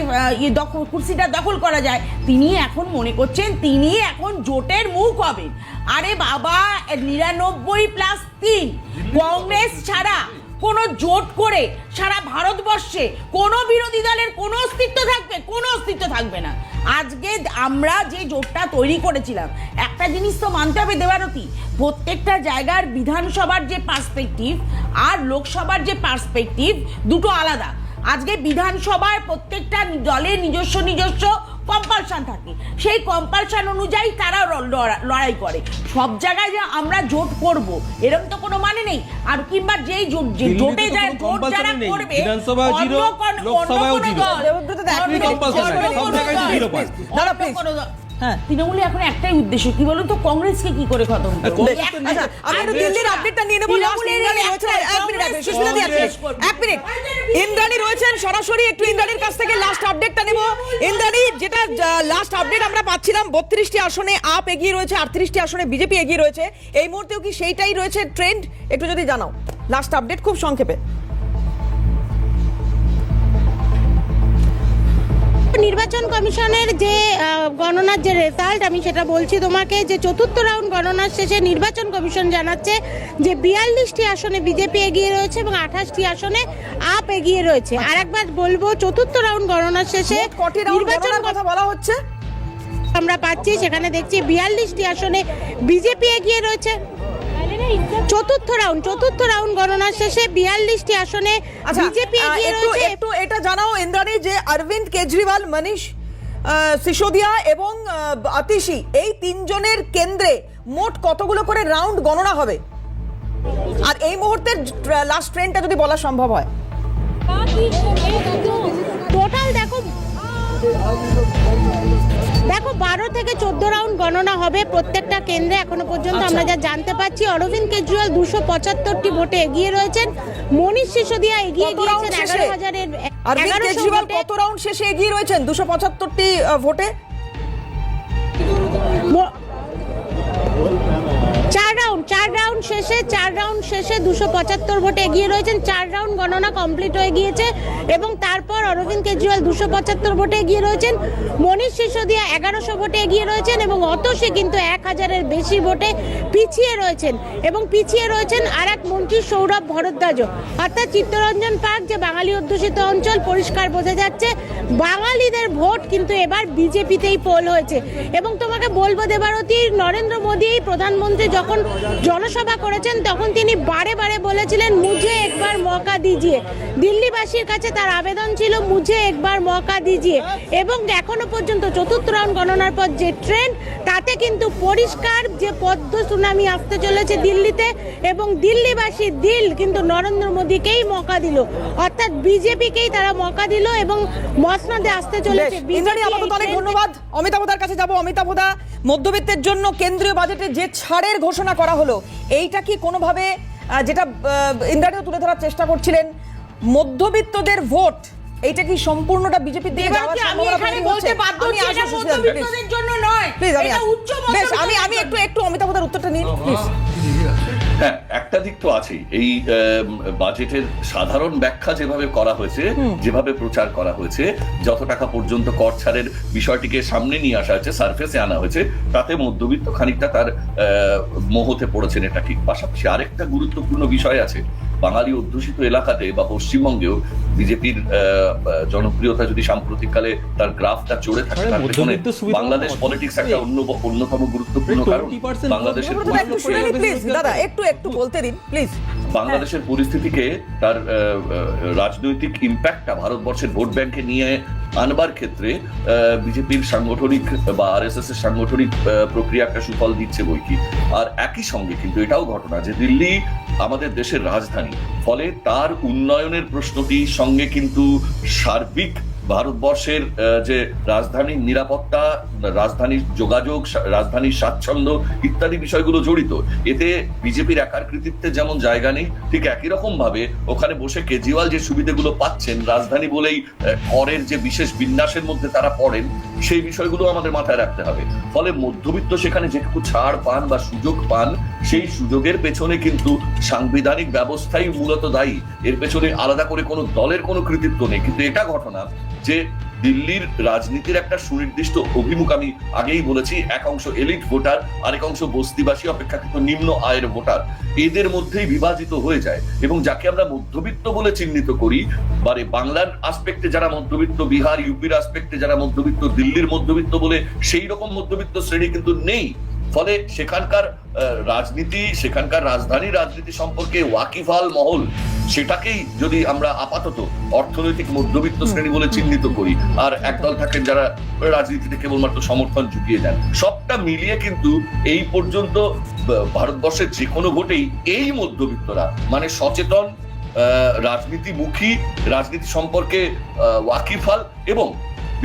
কুর্সিটা দখল করা যায়, তিনি এখন মনে করছেন তিনি এখন জোটের মুখ হবেন। আরে বাবা, 99+3 কংগ্রেস ছাড়া কোনো জোট করে সারা ভারতবর্ষে কোনো বিরোধী দলের কোনো অস্তিত্ব থাকবে? কোনো অস্তিত্ব থাকবে না। আজকে আমরা যে জোটটা তৈরি করেছিলাম, একটা জিনিস তো মানতে হবে দেবারতী, প্রত্যেকটা জায়গার বিধানসভার যে পার্সপেক্টিভ আর লোকসভার যে পার্সপেক্টিভ দুটো আলাদা। আজকে বিধানসভায় প্রত্যেকটা দলের নিজস্ব কম্পালশন থাকে, সেই কম্পালশন অনুযায়ী তারা লড়াই করে। সব জায়গায় যে আমরা জোট করব এরকম তো কোনো মানে নেই। আর কিংবা যেই জোটে যায় জোট যারা করবে, তৃণমূলে এখন একটাই উদ্দেশ্য, কি বলুন তো, কংগ্রেসকে কি করে খতম করবে। ইন্দ্রাণী রয়েছেন সরাসরি, একটু ইন্দ্রাণীর কাছ থেকে লাস্ট আপডেটটা নেব। ইন্দ্রাণী, যেটা লাস্ট আপডেট আমরা পাচ্ছিলাম, 32টি আসনে আপ এগিয়ে রয়েছে, 38টি আসনে বিজেপি এগিয়ে রয়েছে। এই মুহূর্তেও কি সেইটাই রয়েছে ট্রেন্ড? একটু যদি জানাও লাস্ট আপডেট খুব সংক্ষেপে। নির্বাচন কমিশনের যে গণনার যে রেজাল্ট, আমি সেটা বলছি তোমাকে, যে চতুর্থ রাউন্ড গণনার শেষে নির্বাচন কমিশন জানাচ্ছে যে 42টি আসনে বিজেপি এগিয়ে রয়েছে এবং 28টি আসনে আপ এগিয়ে রয়েছে। আর একবার বলবো, চতুর্থ রাউন্ড গণনার শেষে নির্বাচনের কথা বলা হচ্ছে আমরা পাচ্ছি, সেখানে দেখছি 42টি আসনে বিজেপি এগিয়ে রয়েছে। চতুর্থ রাউন্ড গণনার শেষে 42টি আসনে বিজেপি এগিয়ে রয়েছে। একটু এটা জানাও ইন্দ্রাণী, যে অরবিন্দ কেজরিওয়াল, মনীষ সিসোদিয়া এবং আতিশি, এই তিনজনের কেন্দ্রে মোট কতগুলো করে রাউন্ড গণনা হবে? আর এই মুহূর্তের লাস্ট ট্রেনটা যদি বলা সম্ভব হয়। টোটাল দেখো 12 থেকে 14 রাউন্ড গণনা হবে প্রত্যেকটা কেন্দ্রে। এখনো পর্যন্ত আমরা যা জানতে পারছি, অরবিন্দ কেজরিওয়াল 275টি ভোটে এগিয়ে রয়েছেন, মনীষ সিসোদিয়া এগিয়ে গিয়েছেন 11,000-এর। অরবিন্দ কেজরিওয়াল কত রাউন্ড শেষে এগিয়ে রয়েছেন 275টি ভোটে? 4 রাউন্ড শেষে 275 ভোটে এগিয়ে রয়েছেন। 4 রাউন্ড গণনা কমপ্লিট হয়ে গিয়েছে এবং তারপর অরবিন্দ কেজরিওয়াল 275 ভোটে এগিয়ে রয়েছেন, মনীষ সিসোদিয়া 1100 ভোটে এগিয়ে রয়েছেন এবং অতসী কিন্তু 1000-এর বেশি ভোটে পিছিয়ে রয়েছেন আর এক মন্ত্রী সৌরভ ভরদ্বাজও। অর্থাৎ চিত্তরঞ্জন পার্ক যে বাঙালি অধ্যুষিত অঞ্চল, পরিষ্কার বোঝা যাচ্ছে বাঙালিদের ভোট কিন্তু এবার বিজেপিতেই পোল হয়েছে। এবং তোমাকে বলবো দেবারতী, নরেন্দ্র মোদী প্রধানমন্ত্রী যখন জনসভা করেছেন তখন তিনি বারে বলেছিলেন মুঝে একবার মৌকা দিজিয়ে। দিল্লিবাসীর কাছে তার আবেদন ছিল মুঝে একবার মৌকা দিজিয়ে। এবং এখনো পর্যন্ত চতুর্থ রাউন্ড গণনার পর যে ট্রেন্ড, তাতে কিন্তু পরিষ্কার যে পদ্ম সুনামি আসতে চলেছে দিল্লিতে এবং দিল্লিবাসীর দিল কিন্তু নরেন্দ্র মোদীকেই মৌকা দিল, অর্থাৎ বিজেপিকেই তারা মৌকা দিল এবং মসনদে আসতে চলেছে। অনেক ধন্যবাদ। অমিতাভদার কাছে যাব। অমিতাভদা, মধ্যবিত্তের জন্য কেন্দ্রীয় বাজেটে যে ছাড়ের ঘোষণা করা হলো, এইটা কি কোনোভাবে, যেটা ইন্দ্রাণীও তুলে ধরার চেষ্টা করছিলেন, মধ্যবিত্তদের ভোট এইটা কি সম্পূর্ণটা বিজেপি দিয়ে যাওয়ার সম্ভাবনা তৈরি হচ্ছে? আমি একটু অমিতাভদার উত্তরটা নিন প্লিজ। হ্যাঁ, একটা একটা দিক তো আছেই, এই বাজেটের সাধারণ ব্যাখ্যা যেভাবে করা হয়েছে, যেভাবে প্রচার করা হয়েছে, যত টাকা পর্যন্ত কর ছাড়ের বিষয়টিকে সামনে নিয়ে আসা হয়েছে, সারফেসে আনা হয়েছে, তাতে মধ্যবিত্ত খানিকটা তার মোহতে পড়েছেন, এটা ঠিক। পাশাপাশি আরেকটা গুরুত্বপূর্ণ বিষয় আছে, বাঙালি অধ্যুষিত এলাকাতে বা পশ্চিমবঙ্গেও বিজেপির জনপ্রিয়তা যদি সাম্প্রতিককালে তার গ্রাফটা চড়ে থাকে, তার পেছনে বাংলাদেশ পলিটিক্স একটা অন্যতম গুরুত্বপূর্ণ কারণ। বাংলাদেশের একটু বলতে দিন প্লিজ। বাংলাদেশের পরিস্থিতিকে, তার রাজনৈতিক ইম্প্যাক্টটা ভারতবর্ষের ভোট ব্যাংকে নিয়ে আনবার ক্ষেত্রে বিজেপির সাংগঠনিক বা আরএসএস এর সাংগঠনিক প্রক্রিয়া একটা সুফল দিচ্ছে বইকি। আর একই সঙ্গে কিন্তু এটাও ঘটনা যে দিল্লি আমাদের দেশের রাজধানী, ফলে তার উন্নয়নের প্রশ্নটির সঙ্গে কিন্তু সার্বিক ভারতবর্ষের যে রাজধানীর নিরাপত্তা, রাজধানীর যোগাযোগ, রাজধানীর স্বাচ্ছন্দ্য ইত্যাদি বিষয়গুলো জড়িত। এতে বিজেপির একার কৃতিত্বে যেমন জায়গা নেই, ঠিক একই রকম ভাবে ওখানে বসে কেজরিওয়াল যে সুবিধাগুলো পাচ্ছেন, রাজধানী বলেই করের যে বিশেষ বিন্যাসের মধ্যে তারা পড়েন, সেই বিষয়গুলো আমাদের মাথায় রাখতে হবে। ফলে মধ্যবিত্ত সেখানে যেটুকু ছাড় পান বা সুযোগ পান, সেই সুযোগের পেছনে কিন্তু সাংবিধানিক ব্যবস্থাই মূলত দায়ী। এর পেছনে আলাদা করে কোনো দলের কোনো কৃতিত্ব নেই। কিন্তু এটা ঘটনা যে দিল্লির রাজনীতির একটা সুনির্দিষ্ট অভিমুখ, আমি আগেই বলেছি, এক অংশ এলিট ভোটার, আরেক অংশ বস্তিবাসী অপেক্ষাকৃত নিম্ন আয়ের ভোটার, এদের মধ্যেই বিভাজিত হয়ে যায়। এবং যাকে আমরা মধ্যবিত্ত বলে চিহ্নিত করি, মানে বাংলার আসপেক্টে যারা মধ্যবিত্ত, বিহার ইউপির আসপেক্টে যারা মধ্যবিত্ত, দিল্লির মধ্যবিত্ত বলে সেই রকম মধ্যবিত্ত শ্রেণী কিন্তু নেই। ফলে সেখানকার রাজনীতি, সেখানকার রাজধানীর রাজনীতি সম্পর্কে ওয়াকিফাল মহল, সেটাকেই যদি আমরা আপাতত অর্থনৈতিক মধ্যবিত্ত শ্রেণী বলে চিহ্নিত করি, আর একদল থাকেন যারা রাজনীতিতে কেবলমাত্র সমর্থন জুগিয়ে দেন, সবটা মিলিয়ে কিন্তু এই পর্যন্ত ভারতবর্ষের যে কোনো ভোটেই এই মধ্যবিত্তরা, মানে সচেতন, রাজনীতিমুখী, রাজনীতি সম্পর্কে ওয়াকিফাল এবং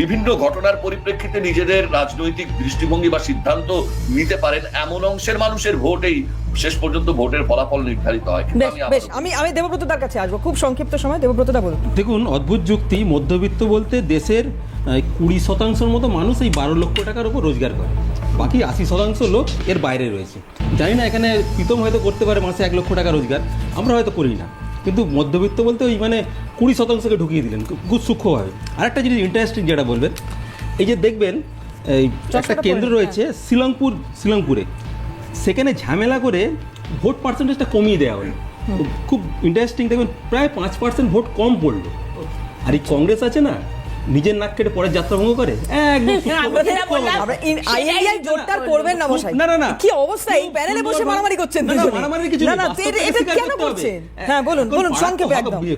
বিভিন্ন ঘটনার পরিপ্রেক্ষিতে নিজেদের রাজনৈতিক দৃষ্টিভঙ্গি বা সিদ্ধান্ত নিতে পারেন এমন অংশের মানুষের ভোটেই শেষ পর্যন্ত ভোটের ফলাফল নির্ধারিত হয়। আমি দেবব্রতদার কাছে আসবো খুব সংক্ষিপ্ত সময়। দেবব্রতদা বলুন। দেখুন, অদ্ভুত যুক্তি। মধ্যবিত্ত বলতে দেশের 20% মতো মানুষ এই 12 লক্ষ টাকার উপর রোজগার করে, বাকি 80% লোক এর বাইরে রয়েছে। জানি না, এখানে প্রীতম হয়তো করতে পারে মাসে 1 লক্ষ টাকা রোজগার, আমরা হয়তো করি না। কিন্তু মধ্যবিত্ত বলতে ওই মানে 20%কে ঢুকিয়ে দিলেন খুব সূক্ষ্মভাবে। আরেকটা জিনিস ইন্টারেস্টিং যেটা বলবেন, এই যে দেখবেন এই একটা কেন্দ্র রয়েছে শিলংপুরে, সেখানে ঝামেলা করে ভোট পার্সেন্টেজটা কমিয়ে দেওয়া হলো। খুব ইন্টারেস্টিং, দেখবেন প্রায় 5% ভোট কম পড়লো। আর এই কংগ্রেস আছে না, নিজের নাক কেটে পরের যাত্রা ভঙ্গ করে। কি অবস্থা, এই প্যানেলে বসে মারামারি করছেন?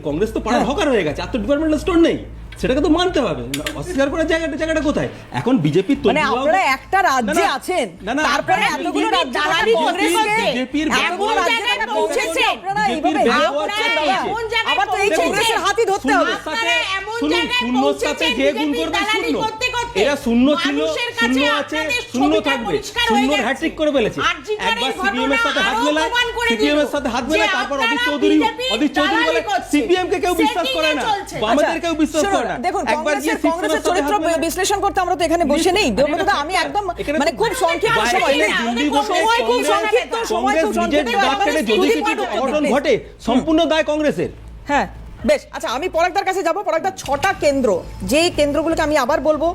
কংগ্রেস তো পাড়ার হকার হয়ে গেছে, আর তো ডিপার্টমেন্টাল স্টোর নেই, সেটাকে তো মানতে হবে। অস্বীকার করার জায়গাটা কোথায়? এখন বিজেপির তো আপনারা একটা রাজ্যে আছেন, তারপরে এতগুলো রাজ্য বিজেপির আবার তো এই কংগ্রেসের হাতই ধরতে হবে। শূন্যর সাথে যে গুণ করবে শূন্য, এরা শূন্য ছিল, শূন্য আছে, শূন্য থাকবে। শূন্যর হ্যাট্রিক করে ফেলেছে। একবার সিপিএম এর সাথে হাত মেলায়, তারপর অধীর চৌধুরী বলে সিপিএম কে কেউ বিশ্বাস করে না, আমাদের কেউ বিশ্বাস করে না। দেখুন, কংগ্রেসের চরিত্র বিশ্লেষণ করতে আমরা তো এখানে বসে নেই। দেবব্রতদা, আমি একদম মানে খুব সংক্ষিপ্ত ঘটে, সম্পূর্ণ দায় কংগ্রেসের। হ্যাঁ, বেশ। আচ্ছা, আমি পরাগদার কাছে যাব। পরাগদার 6টা কেন্দ্র, যে কেন্দ্রগুলোকে আমি আবার বলবো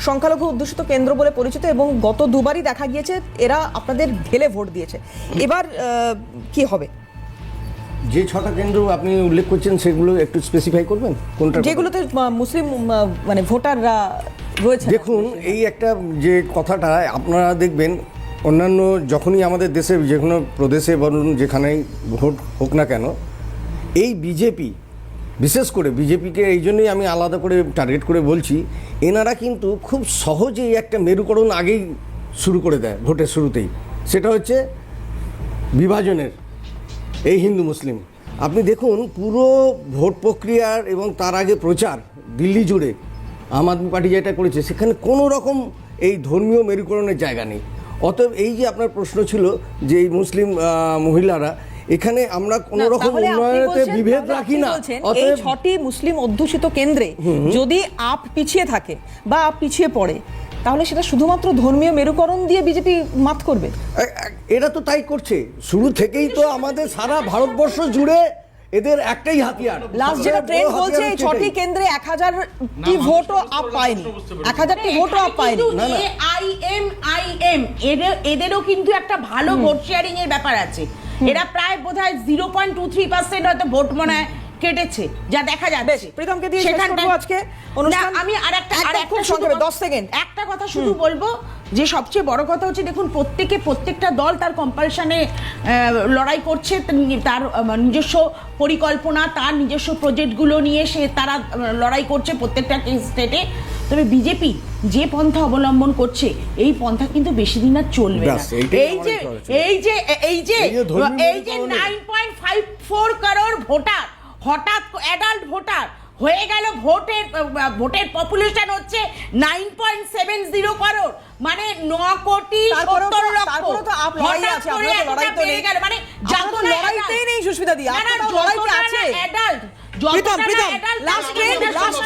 সংখ্যালঘু অধ্যুষিত কেন্দ্র বলে পরিচিত, এবং গত দুবারই দেখা গিয়েছে এরা আপনাদের ঢেলে ভোট দিয়েছে। এবার কি হবে? যে 6টা কেন্দ্র আপনি উল্লেখ করছেন সেগুলো একটু স্পেসিফাই করবেন, কোনটা? যেগুলোতে মুসলিম মানে ভোটাররা রয়েছে। দেখুন, এই একটা যে কথাটা আপনারা দেখবেন, অন্যান্য যখনই আমাদের দেশে যে কোনো প্রদেশে বলুন, যেখানেই ভোট হোক না কেন, এই বিজেপি, বিশেষ করে বিজেপিকে এই জন্যই আমি আলাদা করে টার্গেট করে বলছি, এনারা কিন্তু খুব সহজেই একটা মেরুকরণ আগেই শুরু করে দেয় ভোটের শুরুতেই। সেটা হচ্ছে বিভাজনের, এই হিন্দু মুসলিম। আপনি দেখুন পুরো ভোট প্রক্রিয়ার এবং তার আগে প্রচার দিল্লি জুড়ে আম আদমি পার্টি যেটা করেছে, সেখানে কোনো রকম এই ধর্মীয় মেরুকরণের জায়গা নেই। অতএব এই যে আপনার প্রশ্ন ছিল যে এই মুসলিম মহিলারা, এখানে আমরা কোনো রকম উন্নয়নেতে বিভেদ রাখি না। এই 6টি মুসলিম অধ্যুষিত কেন্দ্রে যদি আপ পিছিয়ে থাকে বা আপ পিছিয়ে পড়ে, তাহলে সেটা শুধুমাত্র ধর্মীয় মেরুকরণ দিয়ে বিজেপি মাত করবে? এরা তো তাই করছে শুরু থেকেই, তো আমাদের সারা ভারতবর্ষ জুড়ে এদের একটাই হাতিয়ার। লাস্ট যেটা ট্রেন্ড বলছে এই 6টি কেন্দ্রে 1000টি ভোটও আপ পায়নি, 1000টি ভোটও আপ পায়নি। আইএম এদেরও কিন্তু একটা ভালো ভোট শেয়ারিং এর ব্যাপার আছে। এরা প্রায় বোধহয় 0.23% হয়তো ভোট মনে হয় কেটেছে, যা দেখা যাচ্ছে। প্রীতমকে দিয়ে শেষ করব আজকে অনুষ্ঠান। আমি আরেকটা খুব সংক্ষেপে 10 সেকেন্ড একটা কথা শুধু বলবো, যে সবচেয়ে বড় কথা হচ্ছে দেখুন প্রত্যেকটা দল তার কম্পালশনে লড়াই করছে, তার নিজস্ব পরিকল্পনা, তার নিজস্ব প্রজেক্টগুলো নিয়ে তারা লড়াই করছে প্রত্যেকটা স্টেটে। তবে বিজেপি যে পন্থা অবলম্বন করছে এই পন্থা কিন্তু বেশি দিন আর চলবে না। এই যে 9.54 করোড় ভোটার, হঠাৎ অ্যাডাল্ট ভোটার হয়ে গেল, ভোটের পপুলেশন হচ্ছে 9.70 করোড়, মানে 9 কোটি 70 লক্ষ। তারপরে তো আপ লড়াই আছে, আমরা তো লড়াই তো নেই, মানে যত লড়াইতেই নেই সুস্মিতা দি, আপনারা তো লড়াইতে আছে। অ্যাডাল্ট প্রীতম লাস্ট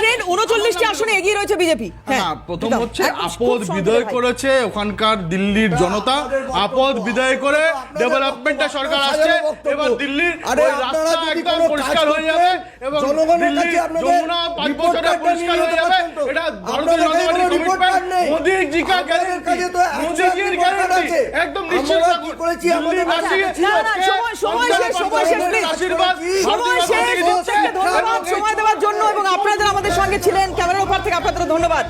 ট্রেন্ড 39টি আসনে এগিয়ে রয়েছে বিজেপি। হ্যাঁ, প্রথম হচ্ছে আপদ বিদায় করেছে ওখানকার দিল্লির জনতা, আপদ বিদায় করে ডেভেলপমেন্টের সরকার আসছে। এবার দিল্লির রাস্তা একদম পরিষ্কার হয়ে যাবে এবং দিল্লির যমুনা 5 বছরে পরিষ্কার হয়ে যাবে। এটা ভারতীয় জনতা পার্টির কমিটমেন্ট, মোদিজি কা গ্যারান্টি, মোদিজির গ্যারান্টি, একদম নিশ্চিত থাকুন। দিল্লিবাসী ধন্যবাদ সময় দেওয়ার জন্য এবং আপনাদের আমাদের সঙ্গে ছিলেন। ক্যামেরার উপর থেকে আপনাদের ধন্যবাদ।